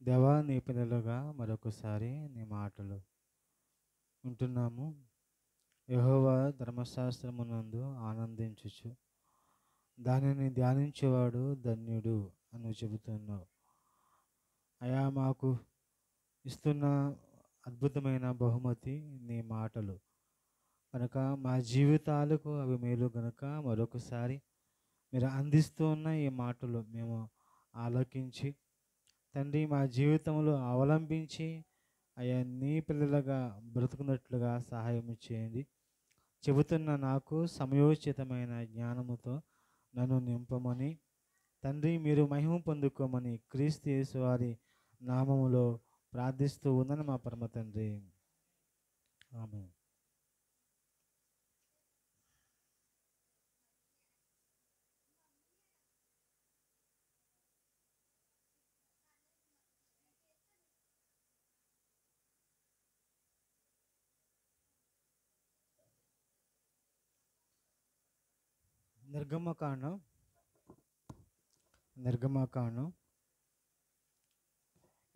దేవా, నీ పిల్లలుగా మరొకసారి నీ మాటలు వింటున్నాము. యెహోవా ధర్మశాస్త్రమునందు ఆనందించుచు దానిని ధ్యానించేవాడు ధన్యుడు అని చెబుతున్నావు. అయా, మాకు ఇస్తున్న అద్భుతమైన బహుమతి నీ మాటలు కనుక మా జీవితాలకు అవి మేలు గనుక మరొకసారి మీరు అందిస్తూ ఉన్న ఈ మాటలు మేము ఆలకించి తండ్రి మా జీవితంలో అవలంబించి అయ్యా నీ పిల్లలుగా బ్రతుకున్నట్లుగా సహాయం చేయండి. చెబుతున్న నాకు సమయోచితమైన జ్ఞానముతో నన్ను నింపమని తండ్రి మీరు మహిమ పొందుకోమని క్రీస్తు యేసు వారి నామములో ప్రార్థిస్తూ ఉన్నాను మా పరమ తండ్రి. ఆమె నిర్గమకాండం నిర్గమకాండం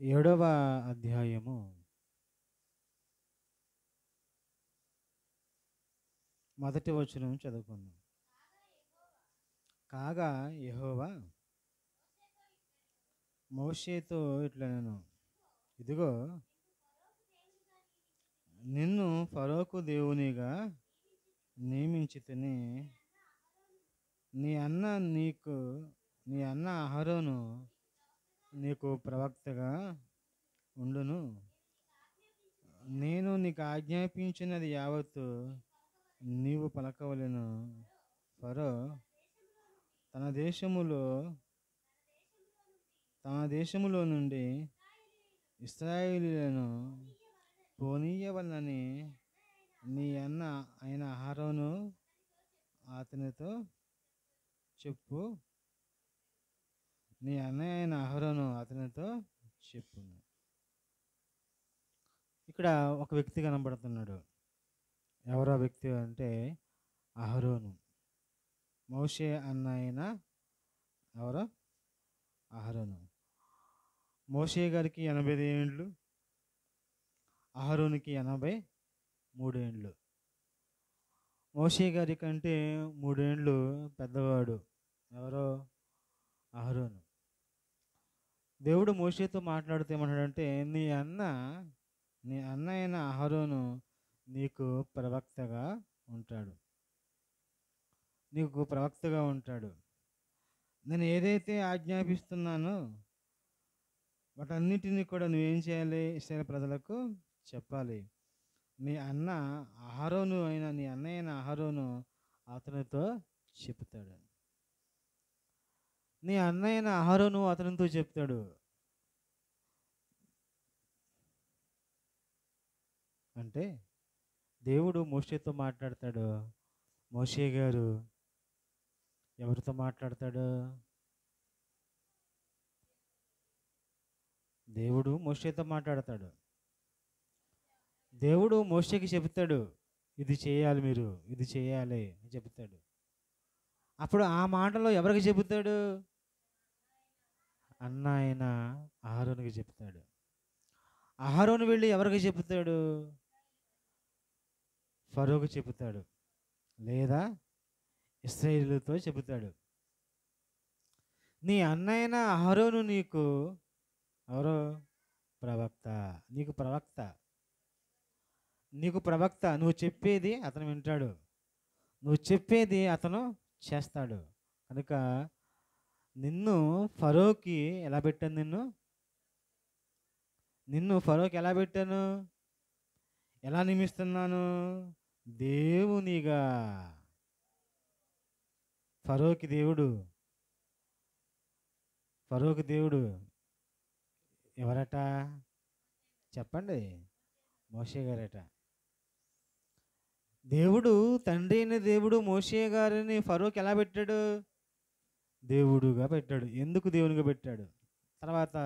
7వ అధ్యాయము మొదటి వచనం చదువుకుందాం. కాగా యెహోవా మోషేతో ఇట్లనెను, ఇదిగో నిన్ను ఫరోకు దేవునిగా నియమించితిని. నీ అన్న నీకు నీ అన్న అహరోను నీకు ప్రవక్తగా ఉండును. నేను నీకు ఆజ్ఞాపించినది యావత్తు నీవు పలకవలెను. ఫరో తన దేశములో నుండి ఇశ్రాయేలీయులను పోనీయవలనని నీ అన్న అయిన అహరోను అతనితో చెప్పు. నీ అన్నయ్య అయిన అహరోను అతనితో చెప్పును. ఇక్కడ ఒక వ్యక్తి కనబడుతున్నాడు. ఎవరో వ్యక్తి అంటే అహరోను. మోషే అన్న అయిన ఎవరో అహరోను. మోషే గారికి 85 ఏండ్లు, అహరోనుకి 83 ఏండ్లు. మోషే గారి కంటే 3 ఏండ్లు పెద్దవాడు ఎవరో అహరోను. దేవుడు మోషేతో మాట్లాడుతూ ఏమన్నాడంటే, నీ అన్న అయిన అహరోను నీకు ప్రవక్తగా ఉంటాడు. నేను ఏదైతే ఆజ్ఞాపిస్తున్నానో వాటన్నిటినీ కూడా నువ్వేం చేయాలి? ఇశ్రాయేలు ప్రజలకు చెప్పాలి. నీ అన్న అయిన అహరోను అతనితో చెప్తాడు. నీ అన్న అయిన అహరోను అతనితో చెప్తాడు అంటే దేవుడు మోషేతో మాట్లాడతాడు. మోషే గారు ఎవరితో మాట్లాడతాడు? దేవుడు మోషేతో మాట్లాడతాడు. దేవుడు మోషేకి చెబుతాడు, ఇది చేయాలి, మీరు ఇది చేయాలి అని చెబుతాడు. అప్పుడు ఆ మాటలో ఎవరికి చెబుతాడు? అన్న అయిన అహరోనుకి చెప్తాడు. అహరోను వెళ్ళి ఎవరికి చెబుతాడు? ఫరోకు చెబుతాడు, లేదా ఇశ్రాయేలుతో చెబుతాడు. నీ అన్న అయిన అహరోను నీకు ఎవరో ప్రవక్త. నీకు ప్రవక్త. నువ్వు చెప్పేది అతను వింటాడు, నువ్వు చెప్పేది అతను చేస్తాడు. కనుక నిన్ను ఫరోకి ఎలా పెట్టాను? నిన్ను ఫరోకి ఎలా పెట్టాను? ఎలా నియమిస్తున్నాను? దేవునిగా. ఫరోకి దేవుడు ఎవరట? చెప్పండి. మోషే గారట. దేవుడు, తండ్రి అయిన దేవుడు మోషే గారిని ఫరోకి ఎలా పెట్టాడు? దేవుడుగా పెట్టాడు. ఎందుకు దేవునిగా పెట్టాడు? తర్వాత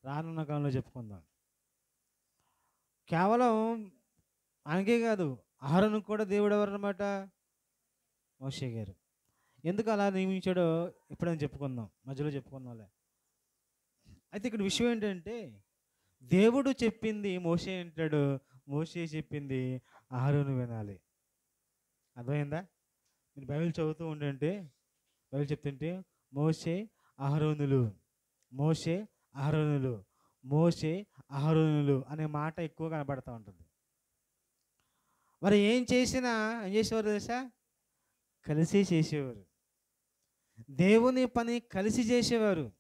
రానున్న కాలంలో చెప్పుకుందాం. కేవలం ఆయనకే కాదు, అహరోను కూడా దేవుడు ఎవరన్నమాట? మోషే గారు. ఎందుకు అలా నియమించాడో ఎప్పుడైనా చెప్పుకుందాం, మధ్యలో చెప్పుకుందాంలే. అయితే ఇక్కడ విషయం ఏంటంటే దేవుడు చెప్పింది మోషే వింటాడు, మోషే చెప్పింది అహరోను వినాలి. అర్థమైందా? మీరు బైబిల్ చదువుతూ ఉండంటే, బైబిల్ చెప్తుంటే మోషే అహరోనులు, మోషే అహరోనులు, మోషే అహరోనులు అనే మాట ఎక్కువ కనబడతా ఉంటుంది. మరి ఏం చేసినా ఏం చేసేవారు తెలుసా? కలిసి చేసేవారు. దేవుని పని కలిసి చేసేవారు.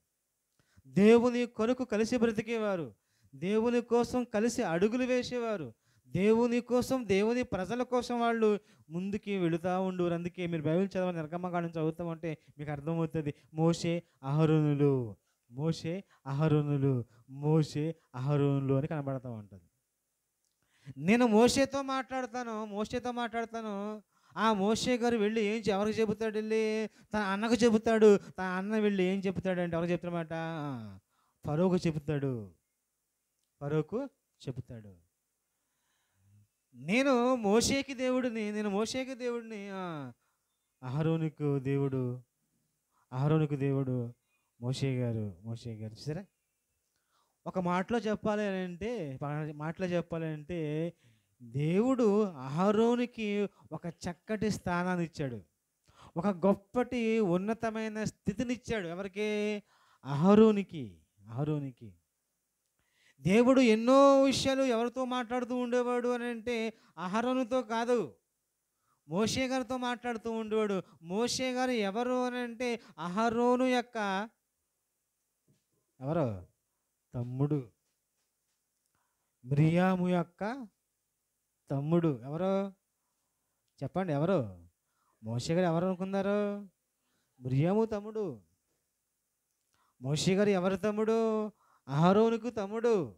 దేవుని కొరకు కలిసి బ్రతికేవారు. దేవుని కోసం కలిసి అడుగులు వేసేవారు. దేవుని కోసం, దేవుని ప్రజల కోసం వాళ్ళు ముందుకి వెళుతూ ఉండేవారు. అందుకే మీరు బైబిల్ చదవాలి, నిర్గమకాండం చదువుతామంటే మీకు అర్థమవుతుంది. మోషే అహరోనులు, మోషే అహరోనులు, మోషే అహరోనులు అని కనబడతా ఉంటుంది. నేను మోషేతో మాట్లాడతాను. ఆ మోషే గారు వెళ్ళి ఎవరికి చెబుతాడు? వెళ్ళి తన అన్నకు చెబుతాడు. తన అన్న వెళ్ళి ఏం చెబుతాడంటే ఎవరికి చెప్తున్నమాట? ఫరోకు చెబుతాడు. ఫరోకు చెబుతాడు. నేను మోషేకి దేవుడిని. అహరోనుకు దేవుడు మోషే గారు చూసారా? ఒక మాటలో చెప్పాలి అంటే దేవుడు అహరోనుకి ఒక చక్కటి స్థానాన్ని ఇచ్చాడు. ఒక గొప్పటి ఉన్నతమైన స్థితినిచ్చాడు. ఎవరికి? అహరోనుకి. దేవుడు ఎన్నో విషయాలు ఎవరితో మాట్లాడుతూ ఉండేవాడు అని అంటే అహరోనుతో కాదు, మోషే గారితో మాట్లాడుతూ ఉండేవాడు. మోషే గారు ఎవరు అని అంటే అహరోను యొక్క ఎవరు? తమ్ముడు. మిరియాము యొక్క తమ్ముడు. ఎవరు చెప్పండి? ఎవరు? మోషే గారు ఎవరు అనుకున్నారు? మిరియాము తమ్ముడు. మోషే గారు ఎవరి తమ్ముడు? అహరోనుకు తమ్ముడు.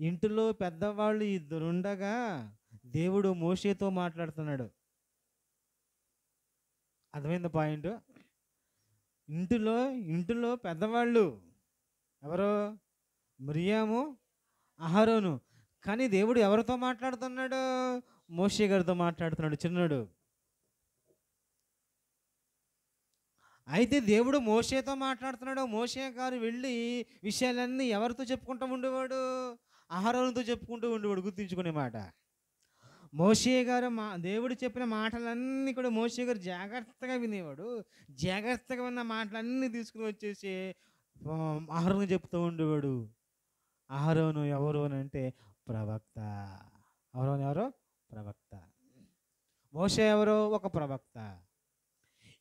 ఇంటిలో పెద్దవాళ్ళు ఇద్దరుండగా దేవుడు మోషేతో మాట్లాడుతున్నాడు. అర్థమైంది పాయింట్? ఇంటిలో పెద్దవాళ్ళు ఎవరు? మిరియాము, అహరోను. కానీ దేవుడు ఎవరితో మాట్లాడుతున్నాడు? మోషే గారితో మాట్లాడుతున్నాడు, చిన్నడు. అయితే దేవుడు మోషేతో మాట్లాడుతున్నాడు. మోషే గారు వెళ్ళి విషయాలన్నీ ఎవరితో చెప్పుకుంటూ ఉండేవాడు? అహరోనుతో చెప్పుకుంటూ ఉండేవాడు. గుర్తుంచుకునే మాట. మోషే గారు దేవుడు చెప్పిన మాటలన్నీ కూడా మోషే గారు జాగ్రత్తగా వినేవాడు. జాగ్రత్తగా ఉన్న మాటలన్నీ తీసుకుని వచ్చేసి అహరోను చెప్తూ ఉండేవాడు. అహరోను ఎవరు అని అంటే ప్రవక్త. అహరోను ఎవరు? ప్రవక్త. మోషే ఎవరు? ఒక ప్రవక్త.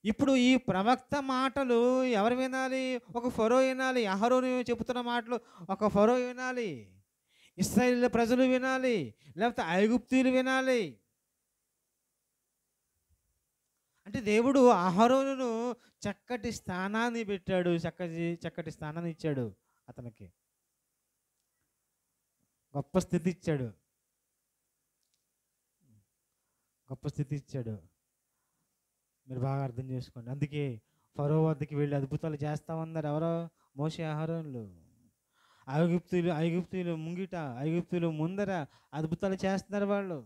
ఇప్పుడు ఈ ప్రవక్త మాటలు ఎవరు వినాలి? ఒక ఫరో వినాలి. అహరోను చెబుతున్న మాటలు ఒక ఫరో వినాలి, ఇశ్రాయేలు ప్రజలు వినాలి, లేకపోతే ఐగుప్తీయులు వినాలి. అంటే దేవుడు అహరోనును చక్కటి స్థానాన్ని పెట్టాడు, చక్కటి స్థానాన్ని ఇచ్చాడు. అతనికి గొప్ప స్థితి ఇచ్చాడు. మీరు బాగా అర్థం చేసుకోండి. అందుకే ఫరో వద్దకి వెళ్ళి అద్భుతాలు చేస్తా ఉన్నారు. ఎవరో? మోషే అహరోనులు. ఐగుప్తీయులు ముందర అద్భుతాలు చేస్తున్నారు వాళ్ళు.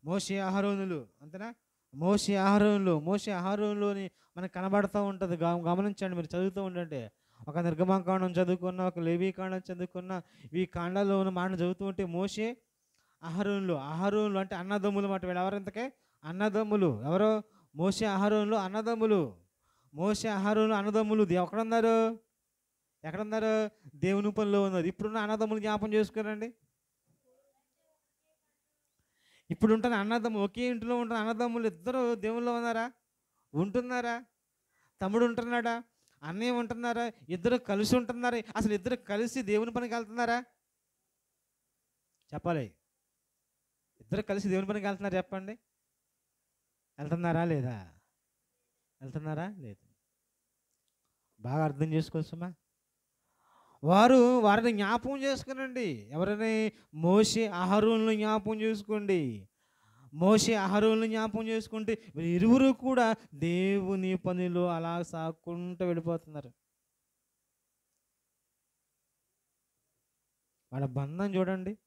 మోషే అహరోనులు. అంతేనా? మోషే అహరోనులోని మనకు కనబడుతూ ఉంటుంది. గమనించండి, మీరు చదువుతూ ఉండండి. ఒక నిర్గమకాండం చదువుకున్న, ఒక లేవీకాండం చదువుకున్న, ఈ కాండాల్లో ఉన్న మాటలు చదువుతూ ఉంటే మోషే అహరోనులు అంటే అన్నదమ్ములు మాట. వీళ్ళు ఎవరంతకే? అన్నదమ్ములు. ఎవరో? మోషే అహరోనులు అన్నదమ్ములు. ఎక్కడున్నారు? దేవుని పనిలో ఉన్నారు. ఇప్పుడున్న అన్నదమ్ములు జ్ఞాపం చేసుకోరండి. ఇప్పుడు ఉంటున్న అన్నదమ్ములు, ఒకే ఇంట్లో ఉంటున్న అన్నదమ్ములు ఇద్దరు దేవుల్లో ఉంటున్నారా? తమ్ముడు ఉంటున్నాడా? అన్నయ్య ఉంటున్నారా? ఇద్దరు కలిసి ఉంటున్నారా? అసలు ఇద్దరు కలిసి దేవుని పనికి వెళ్తున్నారా? చెప్పాలి. ఇద్దరు కలిసి దేవుని పనికి వెళ్తున్నారా? చెప్పండి. వెళ్తున్నారా లేదా? లేదు. బాగా అర్థం చేసుకోవచ్చమ్మా. వారిని జ్ఞాపకం చేసుకునండి. ఎవరిని? మోషే అహరోనులు జ్ఞాపకం చేసుకోండి. జ్ఞాపకం చేసుకుంటే ఇరువురు కూడా దేవుని పనిలో అలా సాగుకుంటూ వెళ్ళిపోతున్నారు. వాళ్ళ బంధం చూడండి.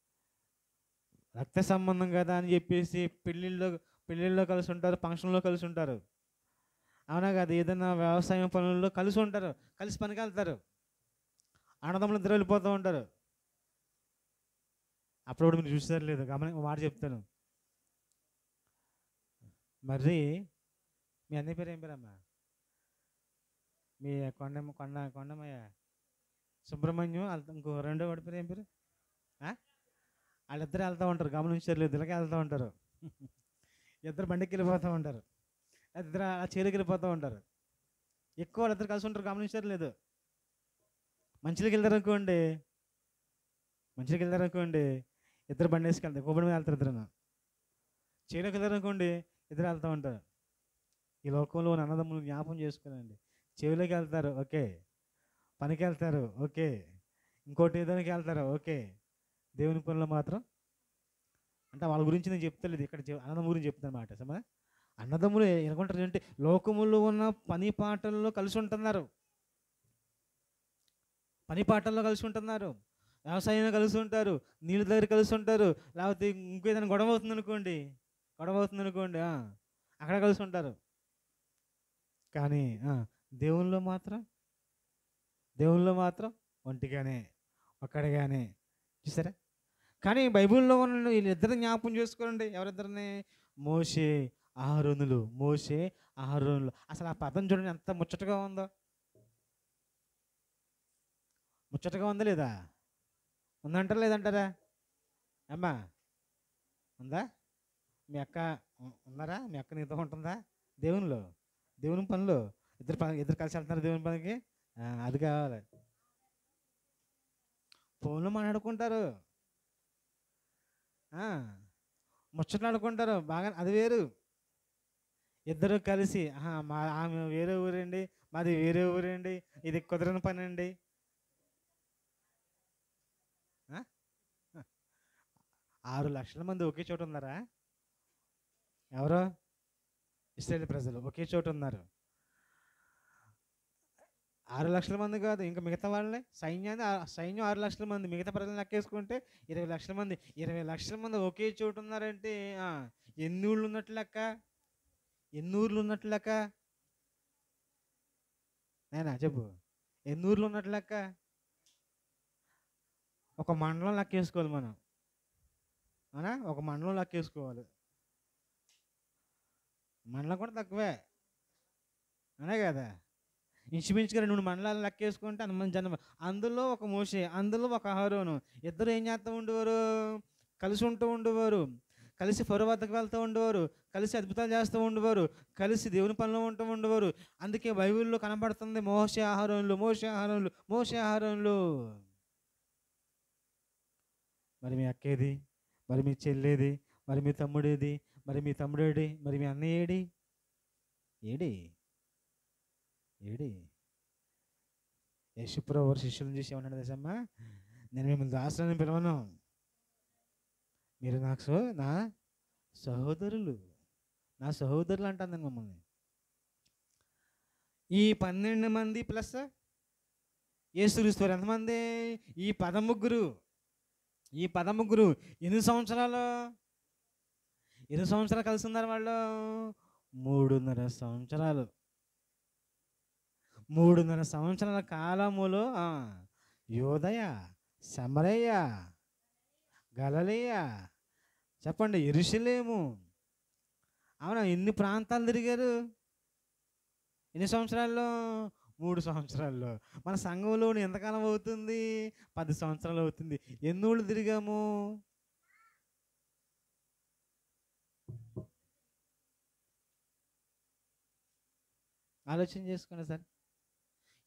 రక్త సంబంధం కదా అని చెప్పేసి పెళ్ళిళ్ళలో కలిసి ఉంటారు, ఫంక్షన్లో కలిసి ఉంటారు. అవునా కదా? ఏదైనా వ్యవసాయం పనుల్లో కలిసి ఉంటారు, కలిసి పనికి వెళ్తారు. అన్నదమ్ములు ఇద్దరు వెళ్ళిపోతూ ఉంటారు. అప్పుడు మీరు చూసారు లేదు, ఒక మాట చెప్తాను. మరి మీ అన్నయ్య పేరు ఏం పేరమ్మా? మీ కొండమయ్య సుబ్రహ్మణ్యం, ఇంకో రెండో వాడి పేరు ఏం పేరు? వాళ్ళిద్దరు వెళ్తూ ఉంటారు, గమనించారు లేదు, ఇలాగే వెళ్తూ ఉంటారు. ఇద్దరు బండికి వెళ్ళిపోతూ ఉంటారు, ఇద్దరు ఆ చేలికి వెళ్ళిపోతూ ఉంటారు. ఎక్కువ వాళ్ళిద్దరు కలిసి ఉంటారు, గమనించారు లేదు. మంచిలోకి వెళ్తారనుకోండి, ఇద్దరు బండి వేసుకెళ్తారు, ఇంకో బండి మీద వెళ్తారు ఇద్దరు. చేలోకి వెళ్తారనుకోండి, ఇద్దరు వెళ్తూ ఉంటారు. ఈ లోకంలో ఉన్న అన్నదమ్ములు జ్ఞాపం చేసుకోనండి. చెవిలోకి వెళ్తారు ఓకే, పనికి వెళ్తారు ఓకే, ఇంకోటి ఏదోనికి వెళ్తారు ఓకే, దేవుని పనులు మాత్రం అంటే వాళ్ళ గురించి నేను చెప్తలేదు, ఇక్కడ అన్నదమ్ముల గురించి చెప్తాను మాట. సమా అన్నదమ్ములు ఎనుకుంటారు అంటే లోకములో ఉన్న పని పాటల్లో కలిసి ఉంటున్నారు, వ్యవసాయంలో కలిసి ఉంటారు, నీళ్ళ దగ్గర కలిసి ఉంటారు, లేకపోతే ఇంకేదైనా గొడవ అవుతుంది అనుకోండి, అక్కడ కలిసి ఉంటారు. కానీ దేవుల్లో మాత్రం ఒంటిగానే, ఒక్కడిగానే. చూసారా? కానీ బైబిల్లో ఉన్న వీళ్ళిద్దరు జ్ఞాపకం చేసుకోండి. ఎవరిద్దరిని? మోషే అహరోనులు. అసలు ఆ పదం చూడండి ఎంత ముచ్చటగా ఉందో. ముచ్చటగా ఉందా లేదా? ఉందంటారా లేదంటారా అమ్మా? ఉందా? మీ అక్క ఉన్నారా? మీ అక్క నీతో ఉంటుందా దేవుని పనులు? ఇద్దరు కలిసి వెళ్తున్నారు దేవుని పనికి. అది కావాలి. ఫోన్లో మాట్లాడుకుంటారు, ముచ్చట్లాడుకుంటారు బాగా, అది వేరు. ఇద్దరు కలిసి ఆమె వేరే ఊరండి, మాది వేరే ఊరండి, ఇది కుదరని పని అండి. 6 లక్షల మంది ఒకే చోట ఉన్నారా? ఎవరో ఇశ్రాయేల్ ప్రజలు ఒకే చోట ఉన్నారు. 6 లక్షల మంది కాదు, ఇంకా మిగతా వాళ్ళే సైన్యం 6 లక్షల మంది, మిగతా ప్రజలు లెక్కేసుకుంటే 20 లక్షల మంది. 20 లక్షల మంది ఒకే చోటు ఉన్నారంటే ఎన్ని ఊళ్ళు ఉన్నట్లు లెక్క? నేనా చెప్పు, ఎన్ని ఊర్లు ఉన్నట్లు లెక్క? ఒక మండలం లెక్కేసుకోవాలి మనం, అవునా? ఒక మండలం లెక్కేసుకోవాలి. మండలం కూడా తక్కువే, అనే కదా. ఇంచుమించుగా 2 మండలాలు లెక్కేసుకుంటే అంతమంది జనం. అందులో ఒక మోషే, అందులో ఒక అహరోను. ఇద్దరు ఏం చేస్తూ ఉండేవారు? కలిసి ఉంటూ ఉండేవారు, కలిసి ఫరో వద్దకు వెళ్తూ ఉండేవారు, కలిసి అద్భుతాలు చేస్తూ ఉండేవారు, కలిసి దేవుని పనిలో ఉంటూ ఉండేవారు. అందుకే బైబిల్లో కనబడుతుంది మోషే అహరోనులు. మరి మీ అక్కేది? మరి మీ చెల్లేది? మరి మీ తమ్ముడేది? మరి మీ తమ్ముడేడి? మరి మీ అన్నయ్య ఏడి? యేసుప్రభు శిష్యులను చూసి ఏమన్నాడు దశమ్మా? నేను మిమ్మల్ని దాసులని పిలవను, మీరు నాకు నా సహోదరులు అంటాను నేను మమ్మల్ని. ఈ 12 మంది ప్లస్ యేసుక్రీస్తు వారు ఎంతమంది? ఈ 13 ఎన్ని సంవత్సరాలు కలిసి ఉన్నారు వాళ్ళు? 3.5 సంవత్సరాలు. 3.5 సంవత్సరాల కాలములో యోదయ, సమరయ, గలిలయ, చెప్పండి, యెరూషలేము, అవునా, ఎన్ని ప్రాంతాలు తిరిగారు? ఎన్ని సంవత్సరాల్లో? 3 సంవత్సరాల్లో. మన సంఘంలో ఎంతకాలం అవుతుంది? 10 సంవత్సరాలు అవుతుంది. ఎన్ని ఊళ్ళు తిరిగాము? ఆలోచన చేసుకోండి సార్.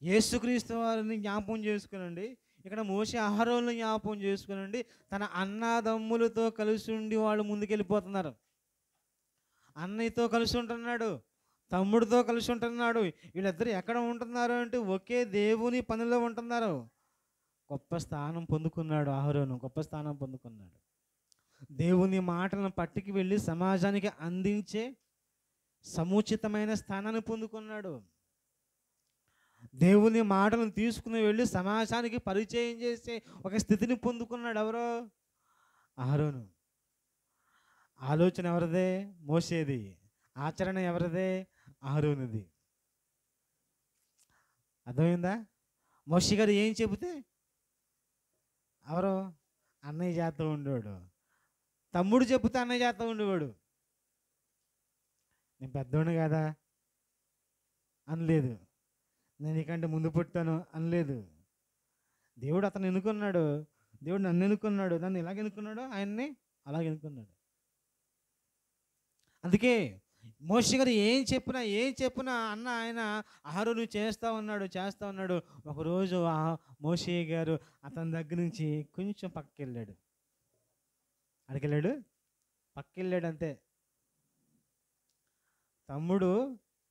యేసుక్రీస్తు వారిని జ్ఞాపకం చేసుకునండి, ఇక్కడ మోషే అహరోనులను జ్ఞాపకం చేసుకునండి. తన అన్నదమ్ములతో కలిసి ఉండి వాళ్ళు ముందుకెళ్ళిపోతున్నారు. అన్నయ్యతో కలిసి ఉంటున్నాడు, తమ్ముడితో కలిసి ఉంటున్నాడు. వీళ్ళిద్దరు ఎక్కడ ఉంటున్నారు అంటే ఒకే దేవుని పనిలో ఉంటున్నారు. గొప్ప స్థానం పొందుకున్నాడు అహరోను, దేవుని మాటలను పట్టుకు వెళ్ళి సమాజానికి అందించే సముచితమైన స్థానాన్ని పొందుకున్నాడు. దేవుని మాటలను తీసుకుని వెళ్ళి సమాజానికి పరిచయం చేసే ఒక స్థితిని పొందుకున్నాడు. ఎవరో? అహరోను. ఆలోచన ఎవరిదే? మోషేది. ఆచరణ ఎవరిదే? అహరోనుది. అర్థమైందా? మోషే గారు ఏం చెబితే ఎవరు? అన్నయ్య చేస్తూ ఉండేవాడు. తమ్ముడు చెబితే అన్నయ్య చేస్తూ ఉండేవాడు. నేను పెద్దోడిని కదా అనలేదు. నేను నీకంటే ముందు పుట్టాను అనలేదు. దేవుడు అతను ఎన్నుకున్నాడు. దేవుడు నన్ను ఎన్నుకున్నాడు. నన్ను ఎలాగ ఎన్నుకున్నాడో ఆయన్ని అలాగే ఎన్నుకున్నాడు. అందుకే మోషే గారు ఏం చెప్పినా అన్న ఆయన అహరోను చేస్తా ఉన్నాడు. ఒకరోజు ఆ మోషే గారు అతని దగ్గర నుంచి కొంచెం పక్కకి వెళ్ళాడు. అడికెళ్ళాడు, పక్కకెళ్ళాడు అంతే. తమ్ముడు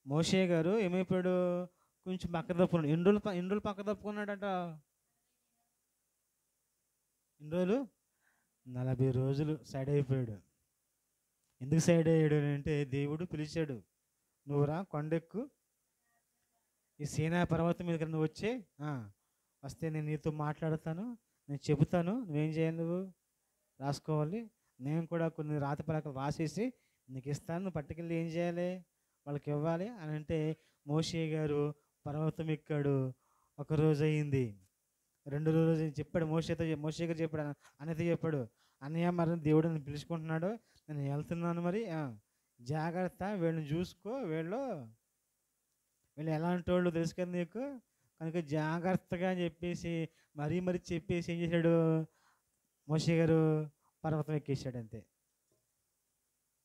మోషే గారు ఏమైపోయాడు? కొంచెం పక్క తప్పుకున్నాడు. ఎన్ని రోజులు పక్క తప్పుకున్నాడట? ఎన్ని రోజులు? 40 రోజులు సైడ్ అయిపోయాడు. ఎందుకు సైడ్ అయ్యాడు అంటే దేవుడు పిలిచాడు, నువ్వు రా కొండెక్కు, ఈ సీనా పర్వతం మీద నువ్వు వస్తే నేను నీతో మాట్లాడతాను, నేను చెబుతాను, నువ్వేం చేయాలి, నువ్వు రాసుకోవాలి, నేను కూడా కొన్ని రాతి పలకలు రాసేసి నీకు ఇస్తాను, నువ్వు పట్టుకెళ్ళి ఏం చేయాలి, వాళ్ళకి ఇవ్వాలి అని అంటే మోషే గారు పర్వతం ఎక్కాడు. 1 రోజు అయింది, 2 రోజు చెప్పాడు. మోషే గారు చెప్పాడు, అన్నయ్యతో చెప్పాడు, అన్నయ్య మరి దేవుడు నన్ను పిలుచుకుంటున్నాడు, నేను వెళ్తున్నాను, మరి జాగ్రత్త, వీళ్ళని చూసుకో, వీళ్ళు ఎలాంటి వాళ్ళు తెలుసు కదా నీకు, కనుక జాగ్రత్తగా అని చెప్పేసి మరీ చెప్పేసి ఏం చేశాడు మోషే గారు? పర్వతం ఎక్కేసాడు అంతే.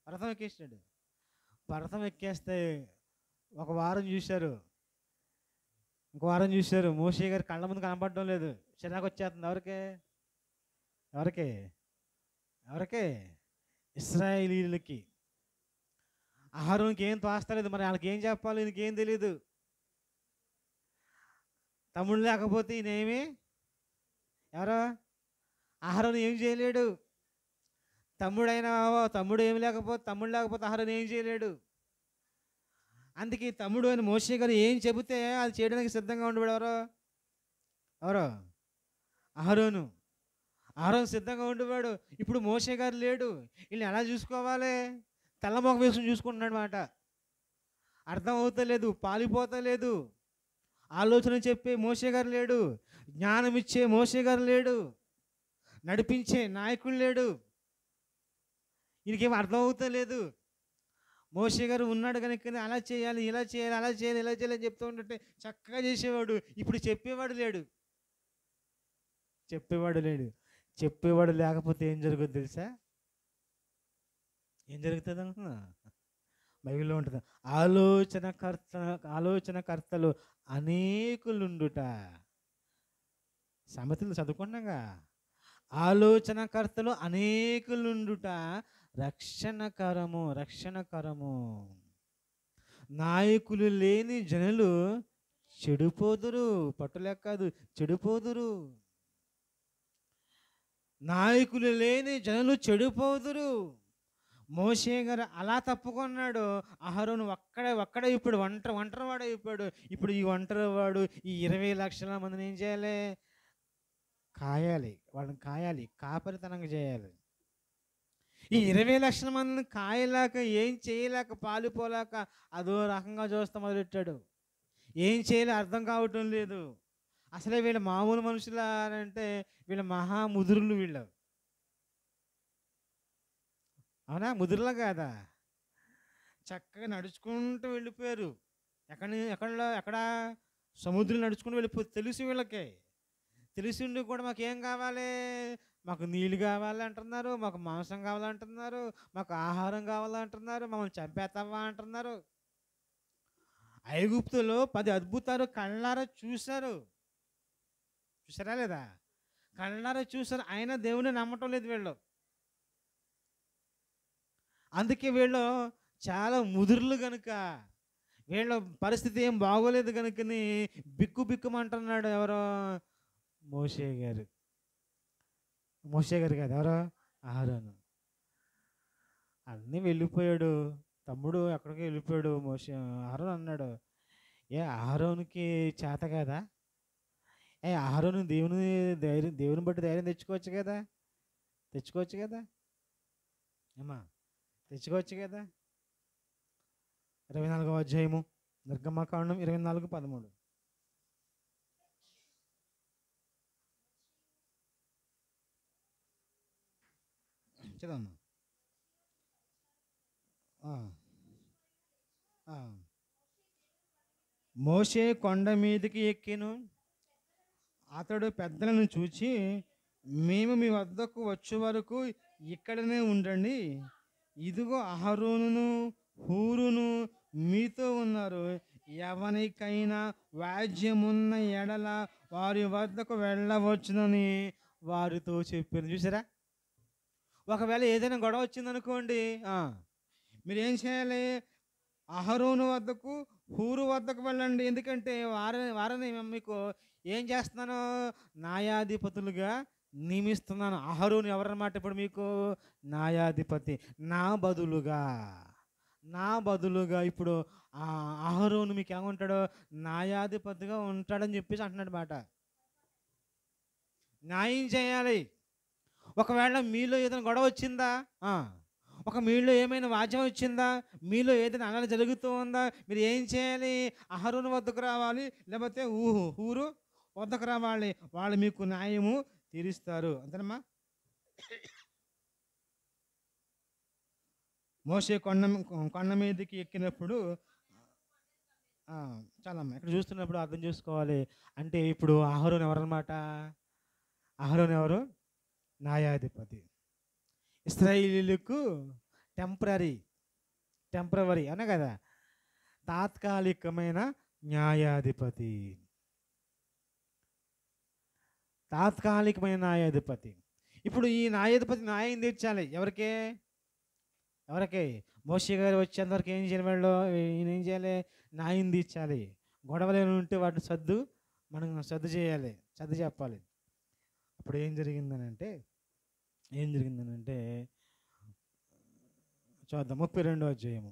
పర్వతం ఎక్కేస్తే ఒక వారం చూశారు, ఇంకో వారం చూశారు. మోషే గారు కళ్ళ ముందు కనపడడం లేదు, చిరాకు వచ్చేస్తుంది. ఎవరికి? ఇశ్రాయేలీయులకి. అహరోనుకి ఏం తోస్తలేదు, మరి వాళ్ళకి ఏం చెప్పాలి, ఈయనకేం తెలియదు. తమ్ముడు లేకపోతే ఈయనేమి, ఎవరో అహరోను ఏం చేయలేడు. తమ్ముడు లేకపోతే అహరోను ఏం చేయలేడు. అందుకే తమ్ముడు అని మోషే గారు ఏం చెబితే అది చేయడానికి సిద్ధంగా ఉండేవాడు. ఎవరో అహరోను సిద్ధంగా ఉండేవాడు. ఇప్పుడు మోషే గారు లేడు, వీళ్ళని ఎలా చూసుకోవాలి? తెల్లమొక వేసుకుని చూసుకుంటున్నాడు మాట. అర్థం అవుతలేదు, పాలిపోతలేదు. ఆలోచన చెప్పే మోషే గారు లేడు, జ్ఞానం ఇచ్చే మోషే గారు లేడు, నడిపించే నాయకుడు లేడు. వీళ్ళకేం అర్థం అవుతలేదు. మోషే గారు ఉన్నాడు కనుక అలా చేయాలి, ఇలా చేయాలి, అలా చేయాలి, ఇలా చేయాలి అని చెప్తూ ఉంటుంటే చక్కగా చేసేవాడు. ఇప్పుడు చెప్పేవాడు లేడు. చెప్పేవాడు లేకపోతే ఏం జరుగుతుంది తెలుసా? ఏం జరుగుతుంది అనుకున్నా? బైబిల్లో ఉంటుంది, ఆలోచనకర్తలు అనేకులుండుట. సామెతలు చదువుకున్నాగా, ఆలోచనకర్తలు అనేకులుండుట రక్షణకరము. నాయకులు లేని జనులు చెడిపోదురు, పట్టులేక కాదు, చెడిపోదురు. నాయకులు లేని జనులు చెడిపోదురు. మోషే గారు అలా తప్పుకున్నాడు. అహరోను ఒక్కడే ఇప్పుడు ఒంటరివాడు అయిపోయాడు. ఇప్పుడు ఈ ఒంటరివాడు ఈ 20 లక్షల మందిని ఏం చేయాలి? వాళ్ళని కాయాలి, కాపరితనంగా చేయాలి. ఈ 20 లక్షల మందిని కాయలేక, ఏం చేయలేక, పాలుపోలేక అదో రకంగా చూస్తా మొదలెట్టాడు. ఏం చేయాలి అర్థం కావటం లేదు. అసలే వీళ్ళ మామూలు మనుషులా అంటే వీళ్ళ మహాముదురులు. వీళ్ళు అవునా? ముదురులా కాదా? చక్కగా నడుచుకుంటూ వెళ్ళిపోయారు. ఎక్కడ సముద్రం నడుచుకుంటూ వెళ్ళిపోయారు. తెలుసు వీళ్ళకి, తెలిసిండి కూడా మాకు ఏం కావాలి, మాకు నీళ్ళు కావాలి అంటున్నారు, మాకు మాంసం కావాలంటున్నారు, మాకు ఆహారం కావాలంటున్నారు, మమ్మల్ని చంపేస్తావా అంటున్నారు. ఐగుప్తులో 10 అద్భుతాలు కళ్ళారా చూశారా లేదా? కళ్ళారా చూశారు, అయినా దేవుని నమ్మటం లేదు వీళ్ళు. అందుకే వీళ్ళు చాలా ముదురులు కనుక, వీళ్ళ పరిస్థితి ఏం బాగోలేదు కనుకని బిక్కుమంటున్నాడు. ఎవరో? మోషే గారు కాదు, ఎవరో? అహరోను. అన్నీ వెళ్ళిపోయాడు. తమ్ముడు ఎక్కడికి వెళ్ళిపోయాడు. అహరోను అన్నాడు, అహరోనుకి చేత కదా? అహరోను దేవుని బట్టి ధైర్యం తెచ్చుకోవచ్చు కదా ఏమా, తెచ్చుకోవచ్చు కదా. 24వ అధ్యాయము నిర్గమకాండం 24:13. చదవమ్మా. ఆ, ఆ. మోషే కొండ మీదకి ఎక్కెను. అతడు పెద్దలను చూచి, మేము మీ వద్దకు వచ్చే వరకు ఇక్కడనే ఉండండి. ఇదిగో అహరోనును హూరును మీతో ఉన్నారు. ఎవరికైనా వ్యాజ్యమున్న ఎడల వారి వద్దకు వెళ్ళవచ్చునని వారితో చెప్పారు. చూసారా? ఒకవేళ ఏదైనా గొడవ వచ్చిందనుకోండి, మీరేం చేయాలి? అహరోను వద్దకు హూరు వద్దకు వెళ్ళండి. ఎందుకంటే వారిని మీకు ఏం చేస్తున్నాను? న్యాయాధిపతులుగా నియమిస్తున్నాను. అహరోను ఎవరన్నమాట? ఇప్పుడు మీకు న్యాయాధిపతి. నా బదులుగా ఇప్పుడు అహరోను మీకు ఏమంటాడు? న్యాయాధిపతిగా ఉంటాడని చెప్పేసి అంటున్నాడు మాట. న్యాయం చేయాలి. ఒకవేళ మీలో ఏదైనా గొడవ వచ్చిందా, మీలో ఏమైనా వాద్యం వచ్చిందా, మీలో ఏదైనా అలా జరుగుతూ ఉందా, మీరు ఏం చేయాలి? అహరోను వద్దకు రావాలి, లేకపోతే ఊరు వద్దకు రావాలి. వాళ్ళు మీకు న్యాయము తీరుస్తారు. అంతేనమ్మా? మోషే కొండ మీదకి ఎక్కినప్పుడు చాలమ్మా, ఇక్కడ చూస్తున్నప్పుడు అర్థం చేసుకోవాలి. అంటే ఇప్పుడు అహరోను ఎవరన్నమాట? అహరోను ఎవరు? న్యాయాధిపతి. ఇశ్రాయేలీయులకు టెంపరవరీ అనే కదా, తాత్కాలికమైన న్యాయాధిపతి. ఇప్పుడు ఈ న్యాయాధిపతి న్యాయం తీర్చాలి. ఎవరికి? మోషే గారు వచ్చేంతవరకు ఏం చేయాలి? వాళ్ళు ఈయన ఏం చేయాలి? న్యాయం తీర్చాలి. గొడవలు ఏమైనా ఉంటే వాటిని మనం సర్దు చేయాలి, సర్దు చెప్పాలి. అప్పుడు ఏం జరిగిందనంటే చూద్దాం. 32వ అధ్యాయము,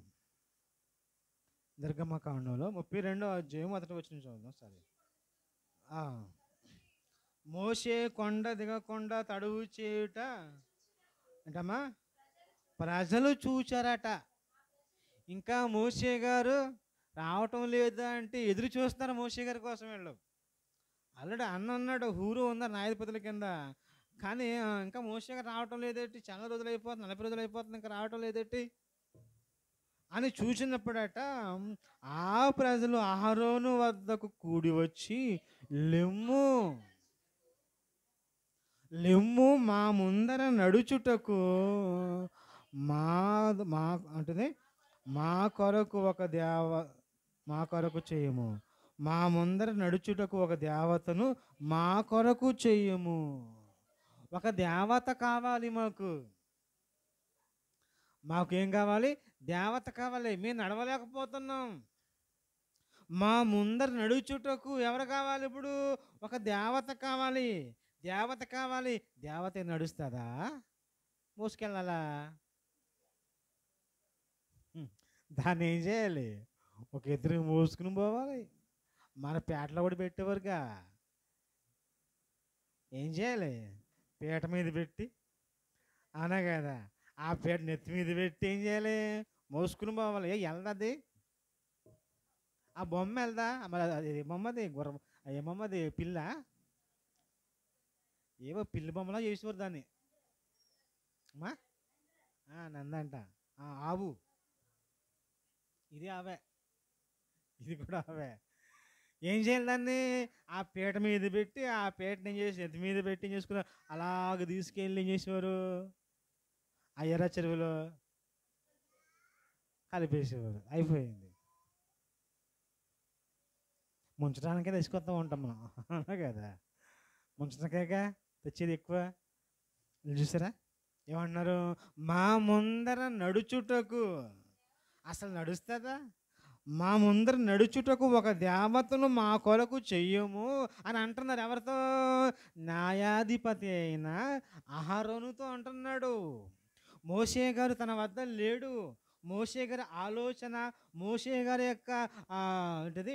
నిర్గమకాండంలో 32వ అధ్యాయం 1వ వచనం చూద్దాం. సరే. మోషే కొండ దిగకుండా తడువు చేయుట అంటమ్మా ప్రజలు చూచారట. ఇంకా మోషే గారు రావటం లేదా అంటే ఎదురు చూస్తున్నారు మోషే గారి కోసం. వీళ్ళు ఆల్రెడీ అన్నాడు, హూరు ఉన్నారు న్యాయాధిపతుల కింద. కానీ ఇంకా మోషే గారు రావటం లేదేంటి? చాలా రోజులు అయిపోతుంది, 40 రోజులు అయిపోతుంది, ఇంకా రావటం లేదేంటి అని చూసినప్పుడట ఆ ప్రజలు అహరోను వద్దకు కూడి వచ్చి, లెమ్ము మా ముందర నడుచుటకు అంటే మా కొరకు చేయము. మా ముందర నడుచుటకు ఒక దేవతను మా కొరకు చేయము. ఒక దేవత కావాలి మాకేం కావాలి? దేవత కావాలి. మేము నడవలేకపోతున్నాం. మా ముందర నడుచుటకు ఎవరు కావాలి? ఇప్పుడు ఒక దేవత కావాలి. దేవత నడుస్తుందా? మోసుకెళ్ళాలా? దాన్ని ఏం చేయాలి? ఒక ఇద్దరు మోసుకుని పోవాలి. మన పేటలో కూడా పెట్టేవారుగా. ఏం చేయాలి? పీట మీద పెట్టి అనా కదా, ఆ పీట నెత్తి మీద పెట్టి ఏం చేయాలి? మోసుకుని పోవాలి. వెళ్దది ఆ బొమ్మ వెళ్దా? బొమ్మది గుర్రం, ఏమమ్మది పిల్ల, ఏవో పిల్లి బొమ్మలా చేసేవారు దాన్ని. అమ్మా నందంట. ఆవు, ఇది కూడా అవే. ఏం చేయాలి? దాన్ని ఆ పీట మీద పెట్టి, ఆ పీటని ఏం చేసి నెత్తి మీద పెట్టి ఏం చేసుకున్నారు? అలాగ తీసుకెళ్ళి ఏం చేసేవారు? ఆ ఎర్ర చెరువులో కలిపేసేవారు. అయిపోయింది. ముంచడానికే తెచ్చుకొస్తా ఉంటాం మనం కదా, ముంచడానికేగా తెచ్చేది ఎక్కువ. చూసారా ఏమంటున్నారు? మా ముందర నడుచుటకు. అసలు నడుస్తుందా? మా ముందర నడుచుటకు ఒక దేవతను మా కొరకు చెయ్యము అని అంటున్నారు. ఎవరితో? న్యాయాధిపతి అయిన అహరోనుతో అంటున్నాడు. మోషే గారు తన వద్ద లేడు. మోషే గారి ఆలోచన, మోషే గారి యొక్క ఏంటది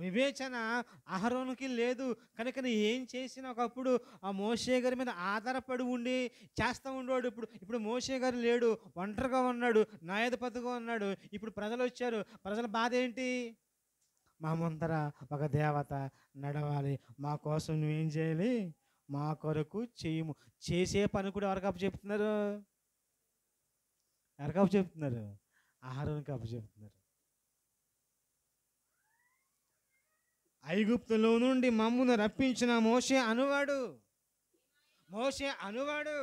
వివేచన అహరోనుకి లేదు. కనుక ఏం చేసినా ఒకప్పుడు ఆ మోషే గారి మీద ఆధారపడి ఉండి చేస్తూ ఉండేవాడు. ఇప్పుడు మోషే గారు లేడు, ఒంటరిగా ఉన్నాడు, న్యాయాధిపతిగా ఉన్నాడు. ఇప్పుడు ప్రజలు వచ్చారు. ప్రజల బాధ ఏంటి? మా ముందర ఒక దేవత నడవాలి, మా కోసం నువ్వేం చేయాలి? మా కొరకు చేయము. చేసే పని కూడా ఎవరికి అప్పు చెప్తున్నారు? ఎవరికి అప్పు చెప్తున్నారు? అహరోనుకి అప్పు చెప్తున్నారు. ఐగుప్తులో నుండి మమ్మును రప్పించిన మోషే అనువాడు, మోషే అనువాడు.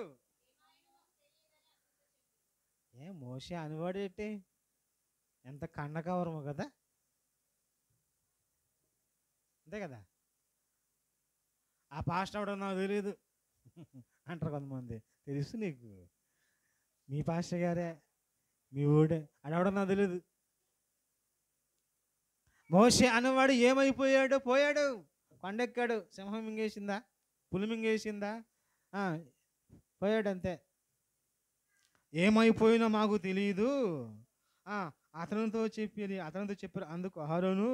మోషే అనువాడు ఏంటి? ఎంత కండకవరము కదా, అంతే కదా. ఆ పాస్టర్ అవడం నాకు తెలియదు అంటారు కొంతమంది. తెలుసు నీకు, మీ పాస్టర్ గారే, మీ ఊడే, అడవడం నాకు తెలియదు. మోషే అనేవాడు ఏమైపోయాడు? పోయాడు, కొండెక్కాడు. సింహం మింగేసిందా? పులి మింగేసిందా? పోయాడు అంతే. ఏమైపోయినా మాకు తెలియదు. అతనితో చెప్పారు. అందుకు అహరోను,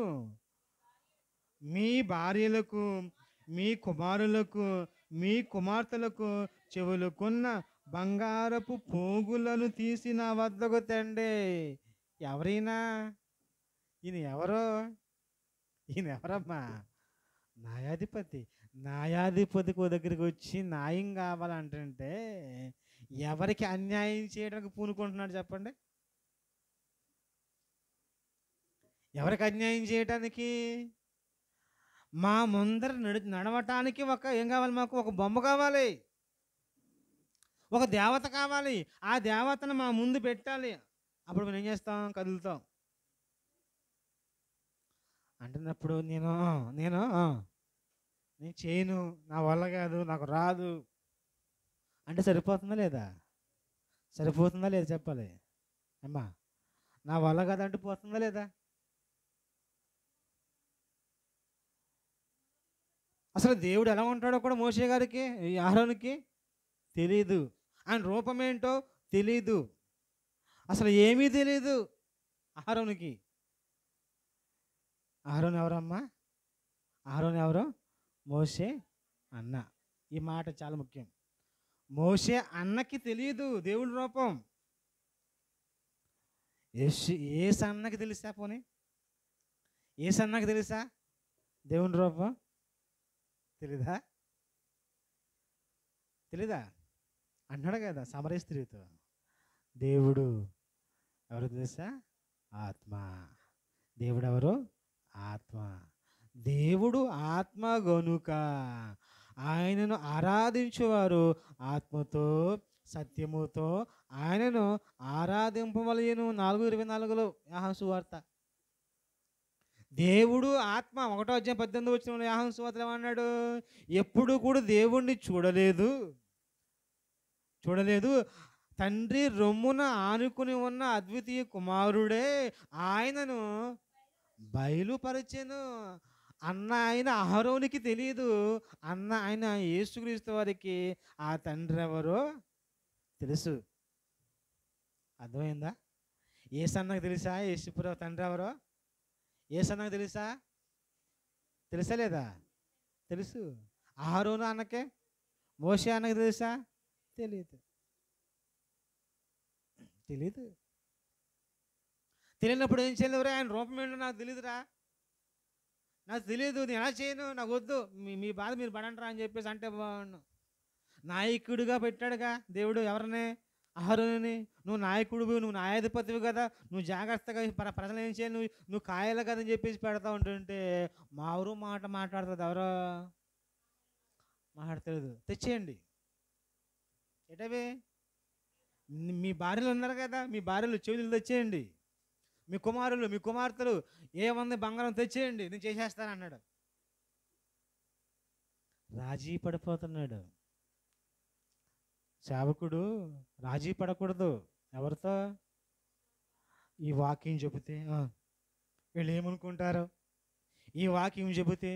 మీ భార్యలకు, మీ కుమారులకు, మీ కుమార్తెలకు చెవులకున్న బంగారపు పోగులను తీసి నా వద్దకు తండి. ఎవరైనా? ఈయన ఎవరో? ఈయన ఎవరమ్మా? న్యాయాధిపతి. న్యాయాధిపతికి దగ్గరికి వచ్చి న్యాయం కావాలంటే ఎవరికి అన్యాయం చేయడానికి పూనుకుంటున్నాడు చెప్పండి? ఎవరికి అన్యాయం చేయటానికి? మా ముందర నడవటానికి ఏం కావాలి? మాకు ఒక బొమ్మ కావాలి, ఒక దేవత కావాలి. ఆ దేవతను మా ముందు పెట్టాలి. అప్పుడు మనం ఏం చేస్తాం? కదులుతాం. అంటున్నప్పుడు నేను చేయను, నా వల్ల కాదు, నాకు రాదు అంటే సరిపోతుందా లేదా? సరిపోతుందా లేదా చెప్పాలి అమ్మా. నా వల్ల కాదు అంటే పోతుందా లేదా? అసలు దేవుడు ఎలా ఉంటాడో కూడా మోషే గారికి, అహరోనుకి తెలీదు. ఆయన రూపం ఏంటో తెలీదు. అసలు ఏమీ తెలీదు అహరోనుకి. అహరోను ఎవరమ్మా? అహరోను ఎవరు? మోషే అన్న. ఈ మాట చాలా ముఖ్యం. మోషే అన్నకి తెలియదు దేవుడి రూపం. ఏ సన్నకి తెలుసా? పోనీ ఏ సన్నకి తెలుసా దేవుని రూపం? తెలీదా? అన్నాడు కదా సమరయ స్త్రీతో. దేవుడు ఎవరు తెలుసా? ఆత్మ. దేవుడు ఎవరు? ఆత్మ. దేవుడు ఆత్మ గనుక ఆయనను ఆరాధించువారు ఆత్మతో సత్యముతో ఆయనను ఆరాధింపవలెను. 4:24 యోహాను సువార్త. దేవుడు ఆత్మ. 1:18 యోహాను సువార్త ఏమన్నాడు? ఎప్పుడు కూడా దేవుణ్ణి చూడలేదు, తండ్రి రొమ్మున ఆనుకుని ఉన్న అద్వితీయ కుమారుడే ఆయనను బయలుపరిచెను అన్న ఆయన అహరోనికి తెలియదు. ఆయన యేసుక్రీస్తు వారికి ఆ తండ్రి ఎవరో తెలుసు. అర్థమైందా? యేసన్నకు తెలుసా యేసుప్రభు తండ్రి ఎవరో? యేసన్నకు తెలుసా లేదా? తెలుసు. అహరోను అన్నకే, మోషే అన్నకు తెలుసా? తెలీదు. తెలియనప్పుడు ఏం చేయలేవురా? ఆయన రూపం ఏంటో నాకు తెలియదురా, నాకు తెలియదు, నేను ఎలా చేయను, నాకు వద్దు, మీ బాధ మీరు పడంటారా అని చెప్పేసి అంటే బాగుండు. నాయకుడిగా పెట్టాడుగా దేవుడు ఎవరిని? అహరోనుని. నువ్వు నాయకుడివి, నువ్వు న్యాయాధిపతివి కదా, నువ్వు జాగ్రత్తగా ప్రజలు ఏం చేయాలి, నువ్వు కాయలు కదా అని చెప్పేసి పెడతా ఉంటుంటే మారు మాట మాట్లాడుతుంది. ఎవరో మాట్లాడలేదు. తెచ్చేయండి. ఎటవే మీ భార్యలు ఉన్నారు కదా, మీ భార్యలు చెవులు తెచ్చేయండి. మీ కుమారులు, మీ కుమార్తెలు ఏముంది బంగారం తెచ్చేయండి, నేను చేసేస్తానన్నాడు. రాజీ పడిపోతున్నాడు. సేవకుడు రాజీ పడకూడదు. ఎవరితో? ఈ వాక్యం చెబితే వీళ్ళు ఏమనుకుంటారు, ఈ వాక్యం చెబితే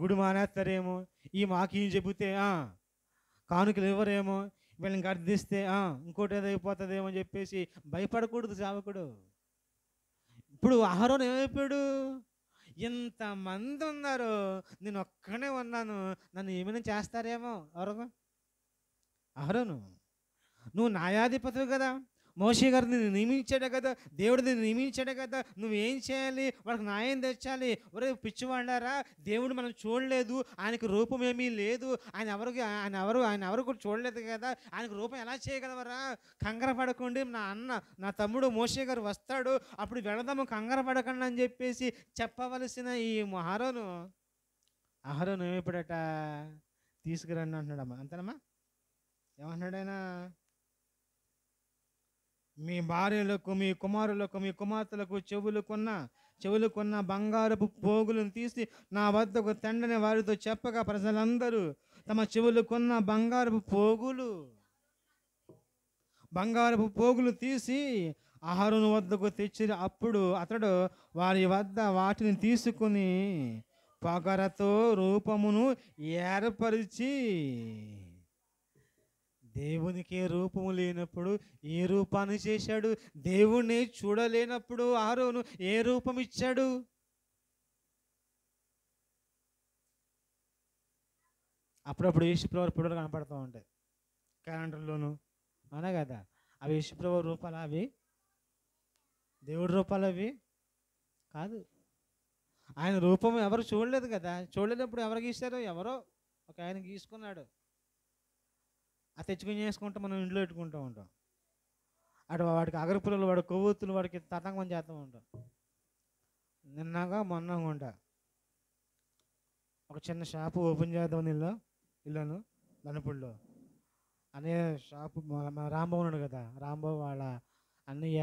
గుడి మానేస్తారేమో, ఈ వాక్యం చెబితే కానుకలు ఇవ్వరేమో, వీళ్ళని గర్దిస్తే ఇంకోటి ఏదో అయిపోతుందేమో అని చెప్పేసి భయపడకూడదు సేవకుడు. ఇప్పుడు అహరోను ఏమైపోయాడు? ఇంతమంది ఉన్నారు, నేను ఒక్కనే ఉన్నాను, నన్ను ఏమైనా చేస్తారేమో. ఎవరు? అహరోను. నువ్వు న్యాయాధిపతివి కదా, మోషే గారు నిన్ను నియమించాడే కదా, దేవుడు నిన్ను నియమించాడే కదా, నువ్వేం చేయాలి, వాళ్ళకి న్యాయం తెచ్చాలి. ఒరే పిచ్చివాడారా, దేవుడు మనం చూడలేదు, ఆయనకు రూపం ఏమీ లేదు, ఆయన ఎవరు కూడా చూడలేదు కదా, ఆయనకు రూపం ఎలా చేయగలవరా, కంగారు పడకండి, నా తమ్ముడు మోషే గారు వస్తాడు, అప్పుడు వెళదాము, కంగారు పడకండి అని చెప్పేసి చెప్పవలసిన ఈ అహరోను ఏమైపోయాడట, తీసుకురండి అంటున్నాడమ్మా. అంతేనమ్మా? ఏమంటున్నాడు ఆయన? మీ భార్యలకు, మీ కుమారులకు, మీ కుమార్తెలకు చెవులుకున్న బంగారపు పోగులను తీసి నా వద్దకు తండని వారితో చెప్పగా, ప్రజలందరూ తమ చెవులుకున్న బంగారపు పోగులు తీసి అహరోను వద్దకు తెచ్చి, అప్పుడు అతడు వారి వద్ద వాటిని తీసుకుని పొగరతో రూపమును ఏర్పరిచి, దేవునికి రూపము లేనప్పుడు ఏ రూపాన్ని చేశాడు? దేవుణ్ణి చూడలేనప్పుడు అహరోను ఏ రూపం ఇచ్చాడు? అప్పుడప్పుడు యేసుప్రభు ఫోటోలు కనపడుతూ ఉంటాయి క్యాలెండర్లోను, అనే కదా. అవి యేసుప్రభు రూపాలు? అవి దేవుడి రూపాలు అవి కాదు. ఆయన రూపం ఎవరు చూడలేదు కదా. చూడలేనప్పుడు ఎవరు గీశారు? ఎవరో ఒక ఆయన గీసుకున్నాడు. అది తెచ్చుకుని చేసుకుంటాం, మనం ఇంట్లో పెట్టుకుంటూ ఉంటాం. వాడికి అగరపుల్లలు, వాడి కొవ్వొత్తులు, వాడికి తతంగం చేస్తూ ఉంటాం. మొన్నగా ఉంటా ఒక చిన్న షాపు ఓపెన్ చేద్దామని ఇల్లాను ధనపుల్లో. అన్నయ్య షాపు, మా రాంబాబు ఉన్నాడు కదా, రాంబాబు వాళ్ళ అన్నయ్య